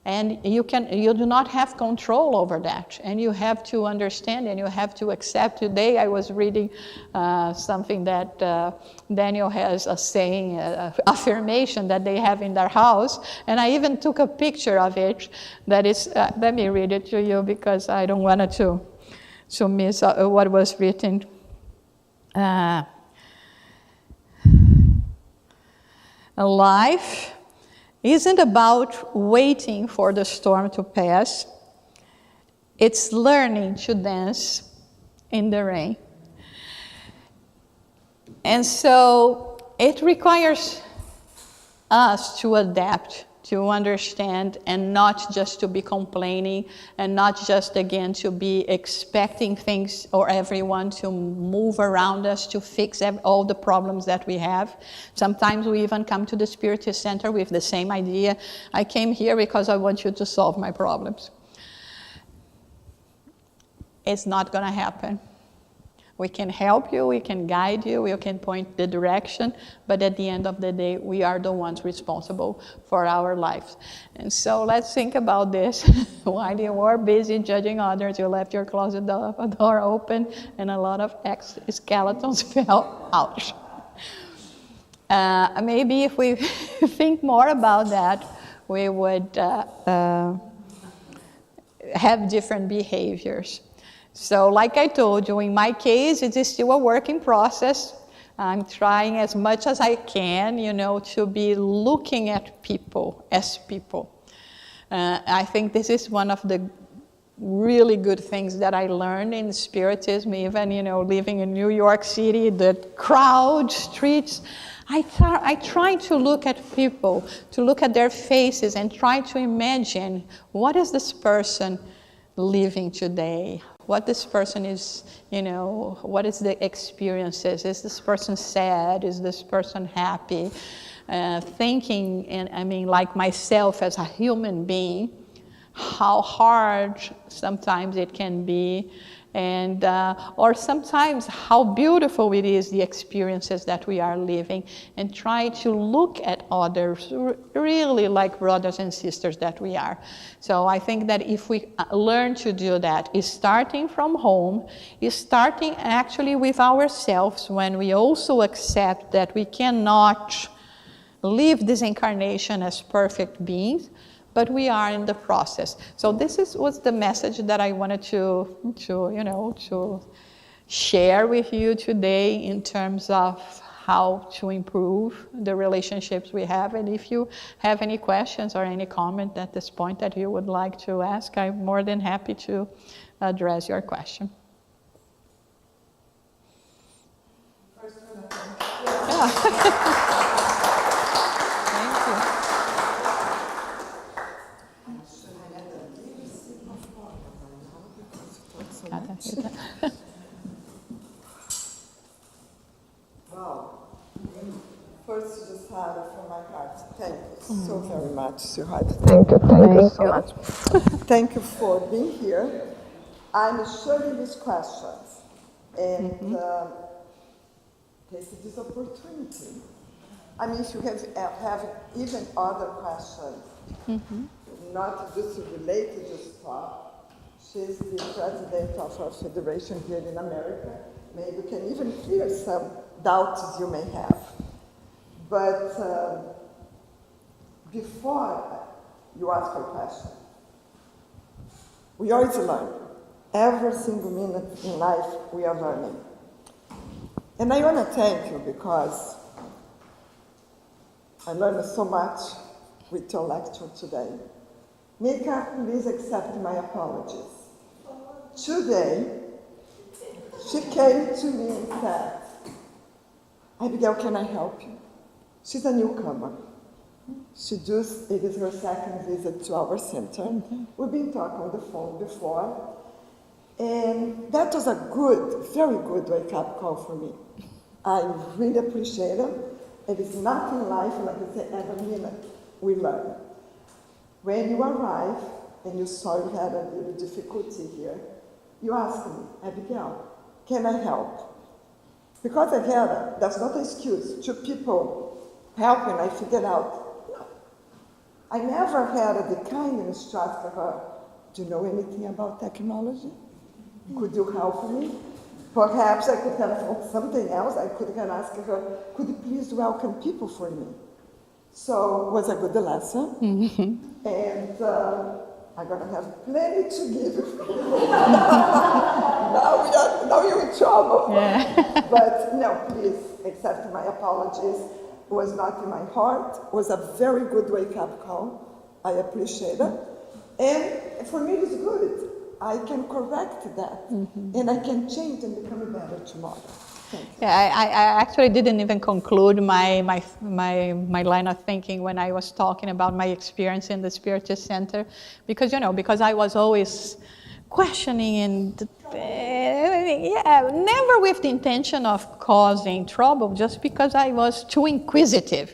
and you do not have control over that, and you have to understand and you have to accept. Today I was reading something that Daniel has a saying, affirmation that they have in their house, and I even took a picture of it. That is, let me read it to you because I don't want to miss what was written. Life isn't about waiting for the storm to pass. It's learning to dance in the rain. And so it requires us to adapt, to understand, and not just to be complaining, and not just, again, to be expecting things or everyone to move around us to fix all the problems that we have. Sometimes we even come to the Spiritist Center with the same idea. I came here because I want you to solve my problems. It's not going to happen. We can help you, we can guide you, we can point the direction, but at the end of the day, we are the ones responsible for our lives. And so let's think about this. While you were busy judging others, you left your closet door open, and a lot of skeletons fell out. Maybe if we think more about that, we would have different behaviors. So like I told you, in my case, it is still a working process. I'm trying as much as I can, to be looking at people as people. I think this is one of the really good things that I learned in Spiritism, even, living in New York City, the crowd, streets. I try to look at people, to look at their faces and try to imagine, what is this person living today? What this person is, what is the experiences? Is this person sad? Is this person happy? Thinking, and like myself as a human being, how hard sometimes it can be, and or sometimes how beautiful it is, the experiences that we are living, and try to look at others really like brothers and sisters that we are. So I think that if we learn to do that, is starting from home, is starting actually with ourselves, when we also accept that we cannot live this incarnation as perfect beings, but we are in the process. So this was the message that I wanted to share with you today in terms of how to improve the relationships we have. And if you have any questions or any comment at this point that you would like to ask, I'm more than happy to address your question. Wow. First, Jussara, from my heart, thank you so very much, sweetheart. Thank you so much. Thank you for being here. I'm sharing these questions, and this is this opportunity. I mean, if you have even other questions, not just related to this talk. She's the president of our federation here in America. Maybe we can even clear some doubts you may have. But before you ask a question, we always learn. Every single minute in life, we are learning. And I want to thank you because I learned so much with your lecture today. Mika, please accept my apologies. Today, she came to me and said, Abigail, can I help you? She's a newcomer. It is her second visit to our center. We've been talking on the phone before. And that was a very good wake-up call for me. I really appreciate it. It is not in life, like I say, every minute we learn. When you arrive and you saw you had a little difficulty here, you asked me, Abigail, can I help? Because that's not an excuse. Two people helping, I figured out, no. I never had the kindness to ask her, do you know anything about technology? Could you help me? Perhaps I could have found something else. I could have asked her, could you please welcome people for me? So it was a good lesson. And I'm going to have plenty to give you. now you're in trouble. Yeah. But no, please accept my apologies. was not in my heart. It was a very good wake-up call. I appreciate it. And for me, it's good. I can correct that, and I can change and become better tomorrow. Yeah, I actually didn't even conclude my line of thinking when I was talking about my experience in the Spiritist Center, because I was always questioning and never with the intention of causing trouble, just because I was too inquisitive.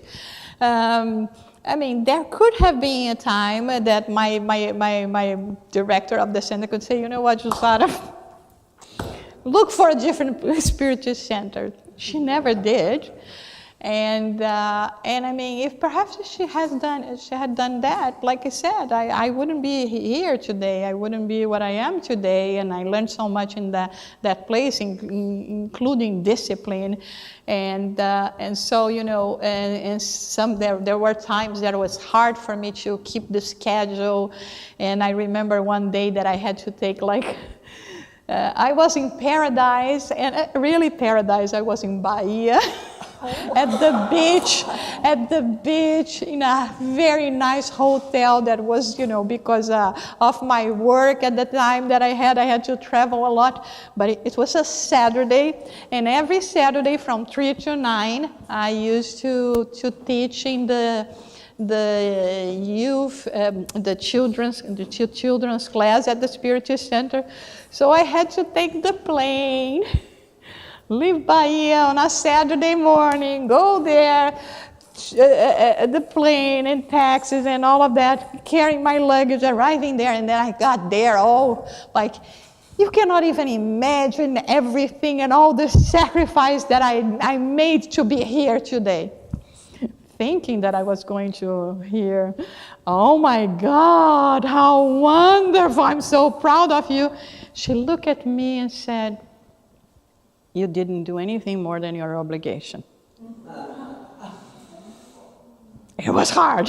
There could have been a time that my director of the center could say, you know what, Jussara, look for a different Spiritist center. She never did. And if perhaps she had done that, like I said, I wouldn't be here today. I wouldn't be what I am today. And I learned so much in that place, including discipline. And so, there were times that it was hard for me to keep the schedule. And I remember one day that I had to take I was in paradise, and really paradise. I was in Bahia, at the beach, in a very nice hotel that was, because of my work at the time that I had to travel a lot. But it was a Saturday, and every Saturday from 3 to 9, I used to teach in the youth, the children's class at the Spiritist Center. So I had to take the plane, leave Bahia on a Saturday morning, go there, the plane and taxis and all of that, carrying my luggage, arriving there, and then I got there all you cannot even imagine everything and all the sacrifice that I made to be here today. Thinking that I was going to hear, oh my God, how wonderful, I'm so proud of you. She looked at me and said, you didn't do anything more than your obligation. It was hard,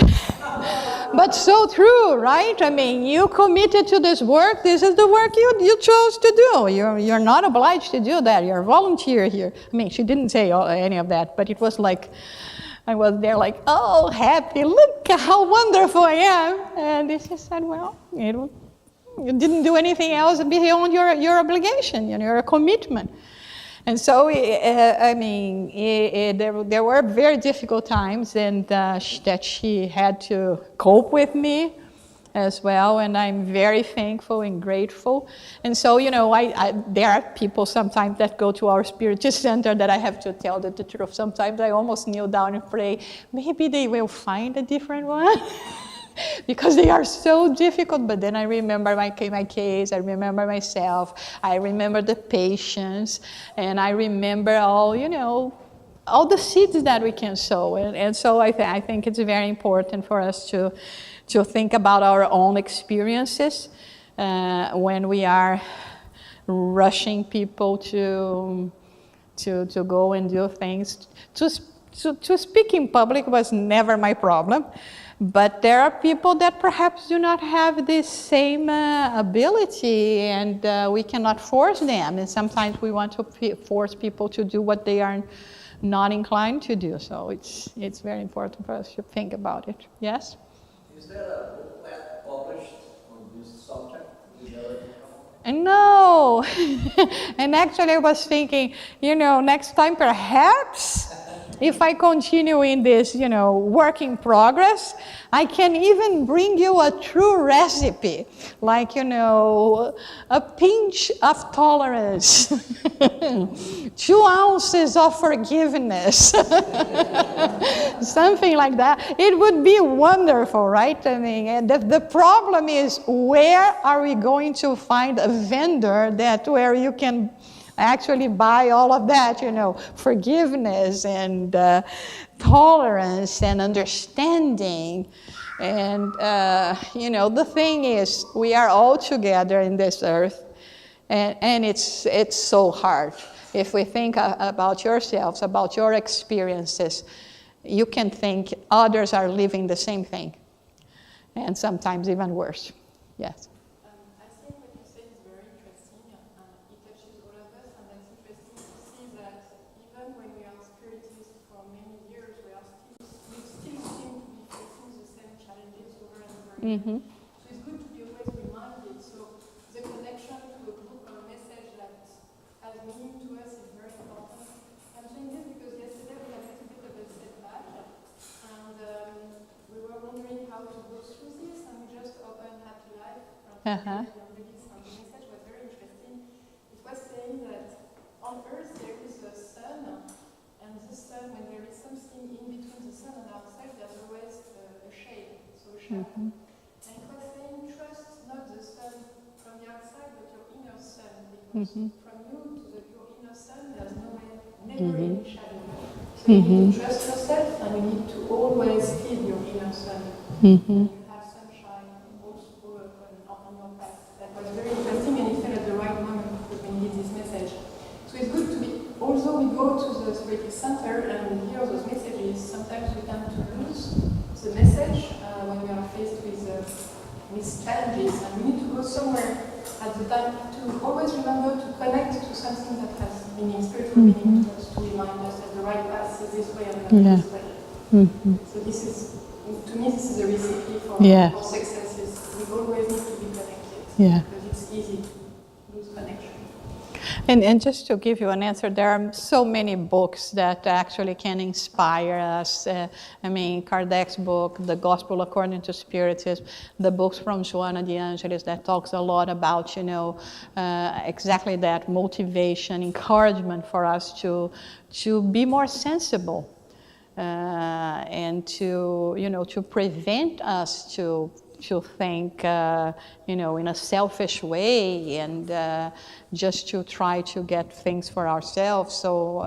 but so true, right? You committed to this work. This is the work you chose to do. You're not obliged to do that. You're a volunteer here. She didn't say any of that, but it was I was there oh, happy, look how wonderful I am. And she said, well, you didn't do anything else beyond your obligation, your commitment. And so, there were very difficult times, and that she had to cope with me as well, and I'm very thankful and grateful. And so, there are people sometimes that go to our Spiritist Center that I have to tell the truth. Sometimes I almost kneel down and pray, maybe they will find a different one. Because they are so difficult. But then I remember my case, I remember myself, I remember the patience, and I remember all the seeds that we can sow. And so I think it's very important for us to think about our own experiences when we are rushing people to go and do things. To speak in public was never my problem. But there are people that perhaps do not have this same ability, and we cannot force them. And sometimes we want to force people to do what they are not inclined to do. So it's very important for us to think about it. Yes? Is there a booklet published on this subject? No. And actually I was thinking, next time perhaps if I continue in this, work in progress, I can even bring you a true recipe, a pinch of tolerance, 2 ounces of forgiveness, something like that. It would be wonderful, right? And the problem is, where are we going to find a vendor where you can actually buy all of that, forgiveness and tolerance and understanding. And, the thing is, we are all together in this earth, and it's so hard. If we think about yourselves, about your experiences, you can think others are living the same thing, and sometimes even worse. Yes. When we are spiritists for many years, we are Mm-hmm. So it's good to be always reminded. So the connection to a book or a message that has meaning to us is very important. I'm saying this because yesterday we had a little bit of a setback, and we were wondering how to go through this, and we just opened Happy Life from Uh-huh. and the message was very interesting. It was saying that on Earth there is a sun, and the sun, when there is something in between the sun and ourselves, there's always a shade, so a shadow. Mm-hmm. And it was saying, trust not the sun from the outside, but your inner sun, because from you to your inner sun, there's never any shadow. So you need to trust yourself, and you need to always feed your inner sun. Mm-hmm. You have sunshine also on your path. That was very interesting, and it fell at the right moment because we need this message. So it's good to be, although we go to the Spiritist Center and we hear those messages, sometimes we tend to lose the message when we are faced with challenges, and we need to go somewhere at the time to always remember to connect to something that has meaning, spiritual meaning to us, to remind us that the right path is this way and not this way. Mm-hmm. So this is, to me, this is a recipe for success. We always need to be connected because it's easy to lose connection. And just to give you an answer, there are so many books that actually can inspire us. I mean, Kardec's book, The Gospel According to Spiritism, the books from Joana de Angelis that talks a lot about, exactly that motivation, encouragement for us to be more sensible and to prevent us to think, in a selfish way and just to try to get things for ourselves. So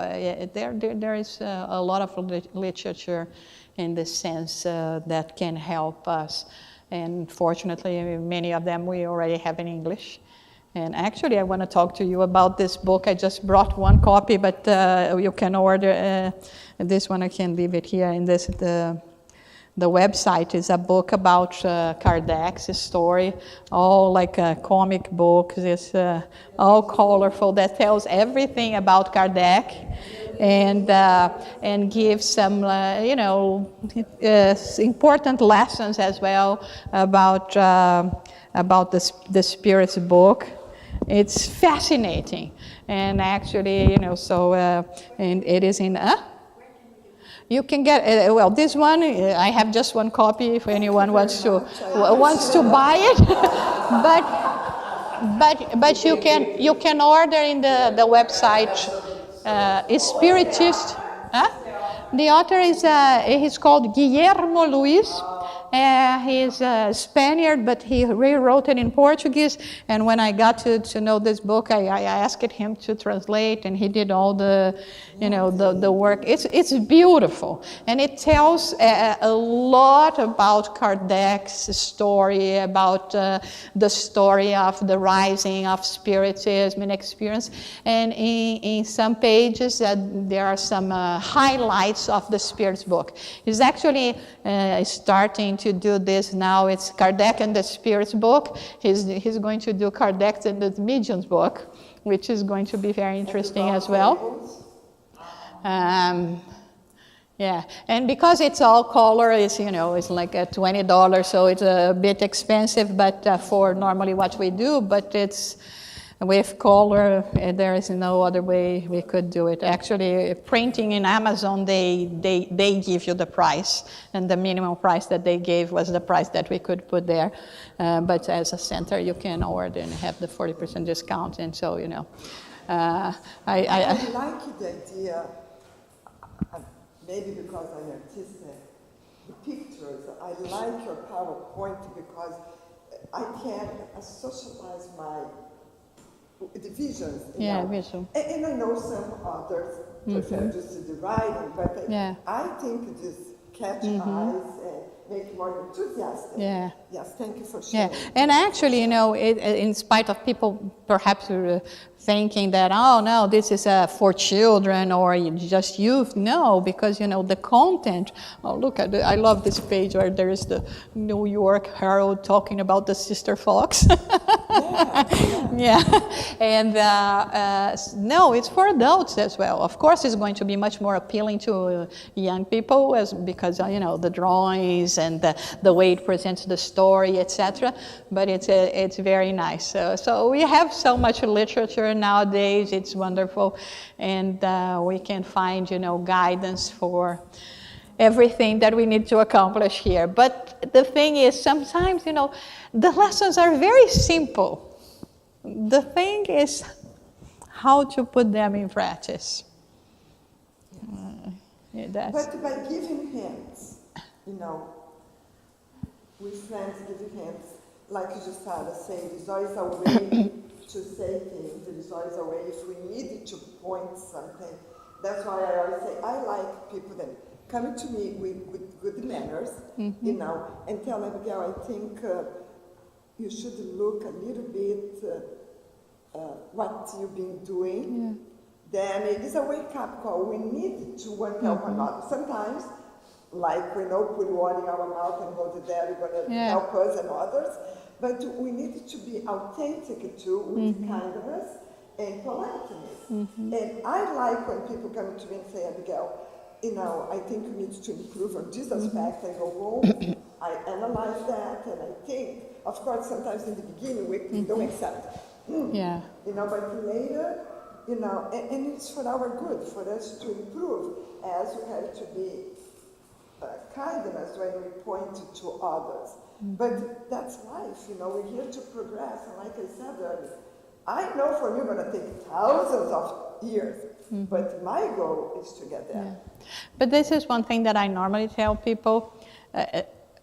there is a lot of literature in this sense that can help us. And fortunately, many of them we already have in English. And actually, I want to talk to you about this book. I just brought one copy, but you can order this one. I can leave it here in this. The website is a book about Kardec's story, all like a comic book. It's all colorful that tells everything about Kardec, and gives some important lessons as well about the Spirit's book. It's fascinating, and actually, and it is in. You can get this one. I have just one copy if anyone wants to buy it. but you can order in the website. Spiritist. The author is he's called Guillermo Luis. He's a Spaniard, but he rewrote it in Portuguese. And when I got to know this book, I asked him to translate, and he did all the work. It's beautiful, and it tells a lot about Kardec's story, about the story of the rising of Spiritism and experience. And in some pages, there are some highlights of the Spirit's book. He's actually starting to do this now. It's Kardec and the Spirit's book. He's going to do Kardec and the Medium's book, which is going to be very interesting as well. And because it's all color, it's like $20, so it's a bit expensive. But for normally what we do, but it's with color, there is no other way we could do it. Actually, printing in Amazon, they give you the price, and the minimum price that they gave was the price that we could put there. But as a center, you can order and have the 40% discount, and so I like the idea. Maybe because I'm artistic, the pictures. I like your PowerPoint because I can socialize my divisions. Visual. And I know some others prefer just to do writing, but I think just catch eyes and make more enthusiastic. Yeah. Yes, thank you for sharing. Yeah, and actually, in spite of people perhaps thinking that, oh no, this is for children or just youth, no, because the content. Oh, look at it! I love this page where there is the New York Herald talking about the Sister Fox. Yeah, and no, it's for adults as well. Of course, it's going to be much more appealing to young people, because the drawings and the way it presents the story, etc. But it's very nice. So we have so much literature nowadays. It's wonderful, and we can find guidance for everything that we need to accomplish here. But the thing is, sometimes the lessons are very simple. The thing is how to put them in practice. But by giving hints, with friends giving hints, like Jussara said, there's always a way to say things, there's always a way if we needed to point something. That's why I always say, I like people that come to me with good manners, and tell them, Abigail, I think you should look a little bit what you've been doing. Yeah. Then it is a wake-up call. We need to one help another. Sometimes, like we know, put water in our mouth and hold it there, you're going to help us and others. But we need to be authentic too, with kindness and politeness. And I like when people come to me and say, Abigail, I think we need to improve on this aspect. I go home, I analyze that, and I think, of course, sometimes in the beginning we don't accept. But later, and it's for our good, for us to improve, as we have to be kindness when we point to others. But that's life, we're here to progress, and like I said earlier, I know for me it's going to take thousands of years, but my goal is to get there. Yeah. But this is one thing that I normally tell people.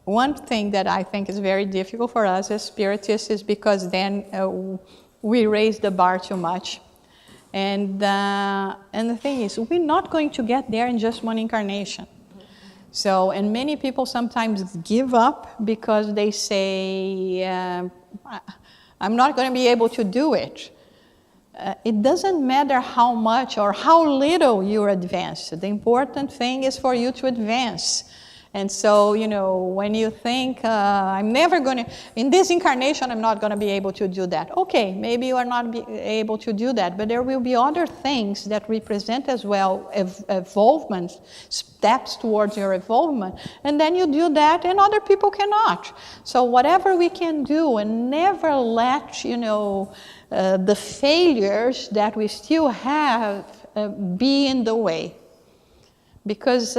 One thing that I think is very difficult for us as Spiritists is because then we raise the bar too much. And the thing is, we're not going to get there in just one incarnation. So, and many people sometimes give up because they say, I'm not going to be able to do it. It doesn't matter how much or how little you advance. The important thing is for you to advance. And so, when you think, I'm never going to, in this incarnation, I'm not going to be able to do that. Okay, maybe you are not able to do that, but there will be other things that represent as well evolvement, steps towards your evolvement. And then you do that and other people cannot. So whatever we can do, and never let, the failures that we still have be in the way. Because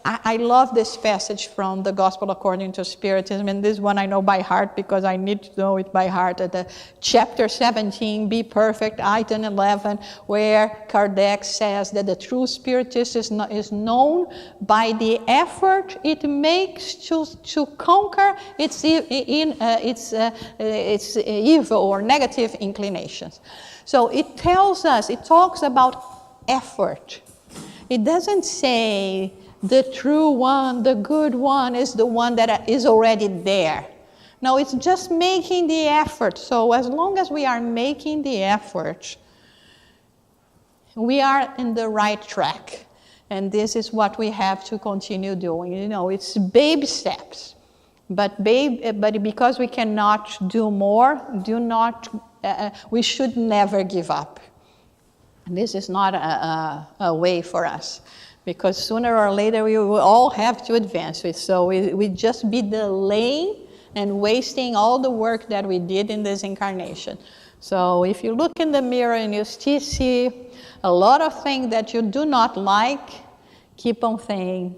I love this passage from the Gospel according to Spiritism, and this one I know by heart because I need to know it by heart. At the chapter 17, Be Perfect, item 11, where Kardec says that the true Spiritist is known by the effort it makes to conquer its evil or negative inclinations. So it tells us, it talks about effort. It doesn't say the true one, the good one, is the one that is already there. No, it's just making the effort. So as long as we are making the effort, we are in the right track. And this is what we have to continue doing. It's baby steps. But because we cannot do more, we should never give up. This is not a way for us. Because sooner or later we will all have to advance. So we just be delaying and wasting all the work that we did in this incarnation. So if you look in the mirror and you still see a lot of things that you do not like, keep on saying,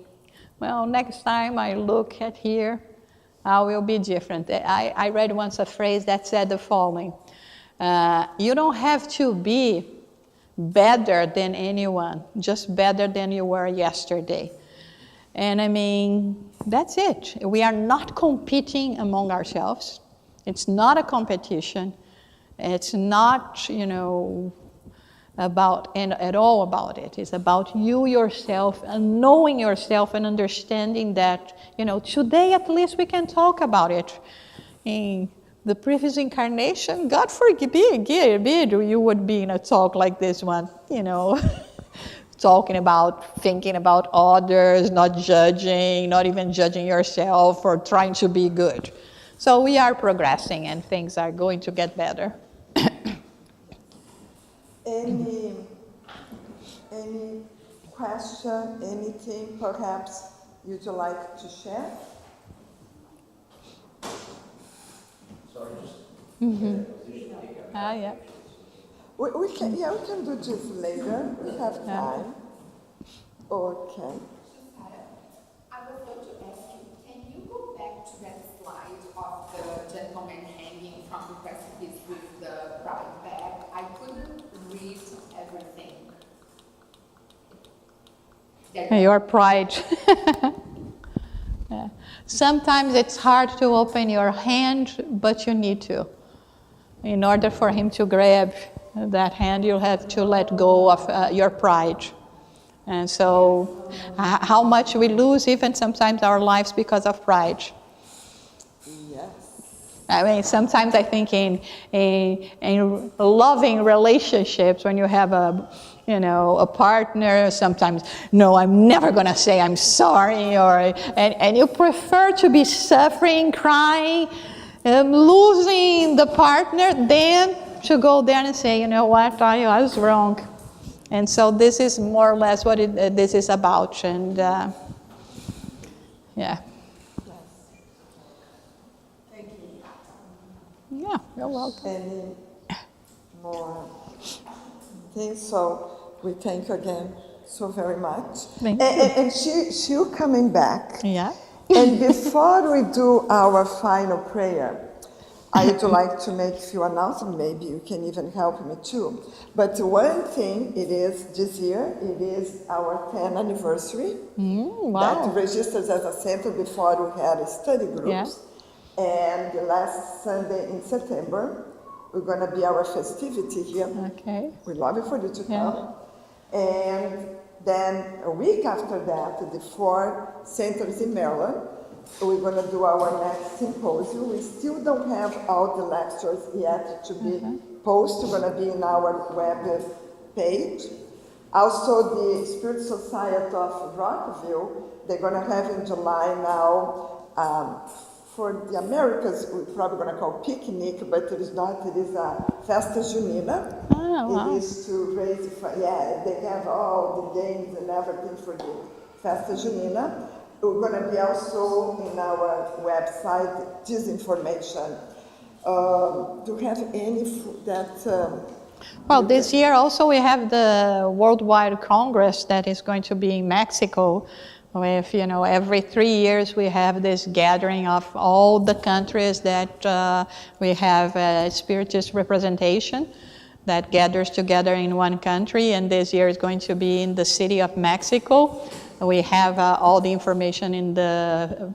well, next time I look at here, I will be different. I read once a phrase that said the following, you don't have to be better than anyone, just better than you were yesterday. And that's it. We are not competing among ourselves. It's not a competition. It's not, at all about it. It's about you yourself and knowing yourself and understanding that, today at least we can talk about it. In the previous incarnation, God forbid you would be in a talk like this one, thinking about others, not judging, not even judging yourself or trying to be good. So we are progressing and things are going to get better. Any question, anything perhaps you'd like to share? Sorry, just Yeah. We can do this later. We have time. Okay. I was going to ask you, can you go back to that slide of the gentleman hanging from the precipice with the bride bag? I couldn't read everything. Your pride. Yeah. Sometimes it's hard to open your hand, but you need to. In order for him to grab that hand, you have to let go of your pride. And so how much we lose even sometimes our lives because of pride. Yes. I mean, sometimes I think in loving relationships, when you have a partner, sometimes, no, I'm never going to say I'm sorry, and you prefer to be suffering, crying, losing the partner, than to go there and say, you know what, I was wrong. And so this is more or less what this is about, and yeah. Yeah, you're welcome. Any more things? So we thank you again so very much. Thank you. And she'll coming back. Yeah. And before we do our final prayer, I would like to make a few announcements. Maybe you can even help me too. But one thing, it is this year, it is our 10th anniversary. Wow. That registers as a center. Before we had study groups. Yeah. And the last Sunday in September, we're going to be our festivity here. Okay. We love it for you to Yeah. come. And then a week after that, the 4 centers in Maryland, we're going to do our next symposium. We still don't have all the lectures yet to be posted. We're going to be in our web page. Also, the Spirit Society of Rockville, they're going to have in July now, for the Americans, we're probably going to call picnic, but it is not. It is a Festa Junina. Oh, wow. It is to raise, they have all the games and everything for the Festa Junina. We're going to be also in our website, this information. Do you have any that... Well, this year also we have the Worldwide Congress that is going to be in Mexico. With, every 3 years we have this gathering of all the countries that we have Spiritist representation that gathers together in one country, and this year is going to be in the city of Mexico. We have all the information in the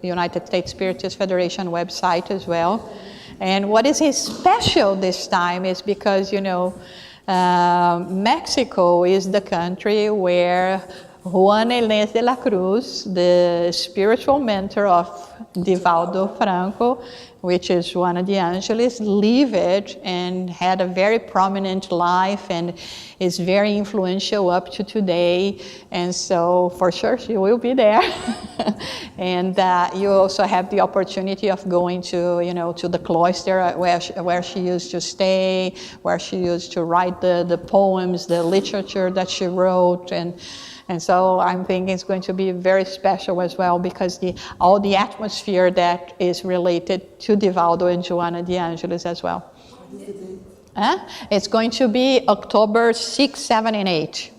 United States Spiritist Federation website as well. And what is special this time is because, Mexico is the country where Juan Inés de la Cruz, the spiritual mentor of Divaldo Franco, which is Juana de Angelis, lived and had a very prominent life and is very influential up to today. And so for sure she will be there. And you also have the opportunity of going to, to the cloister where she used to stay, where she used to write the poems, the literature that she wrote. And so I'm thinking it's going to be very special as well, because all the atmosphere that is related to Divaldo and Joana de Angelis as well. It's going to be October 6, 7, and 8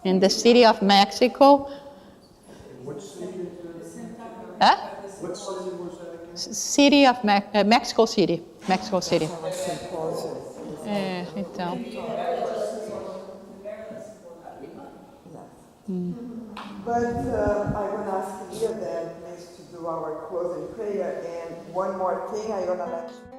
in the city of Mexico. What city? What city was that again? City of Mexico City. Mexico City. Então. But I want to ask Leah then, please, to do our closing prayer. And one more thing, I want to let you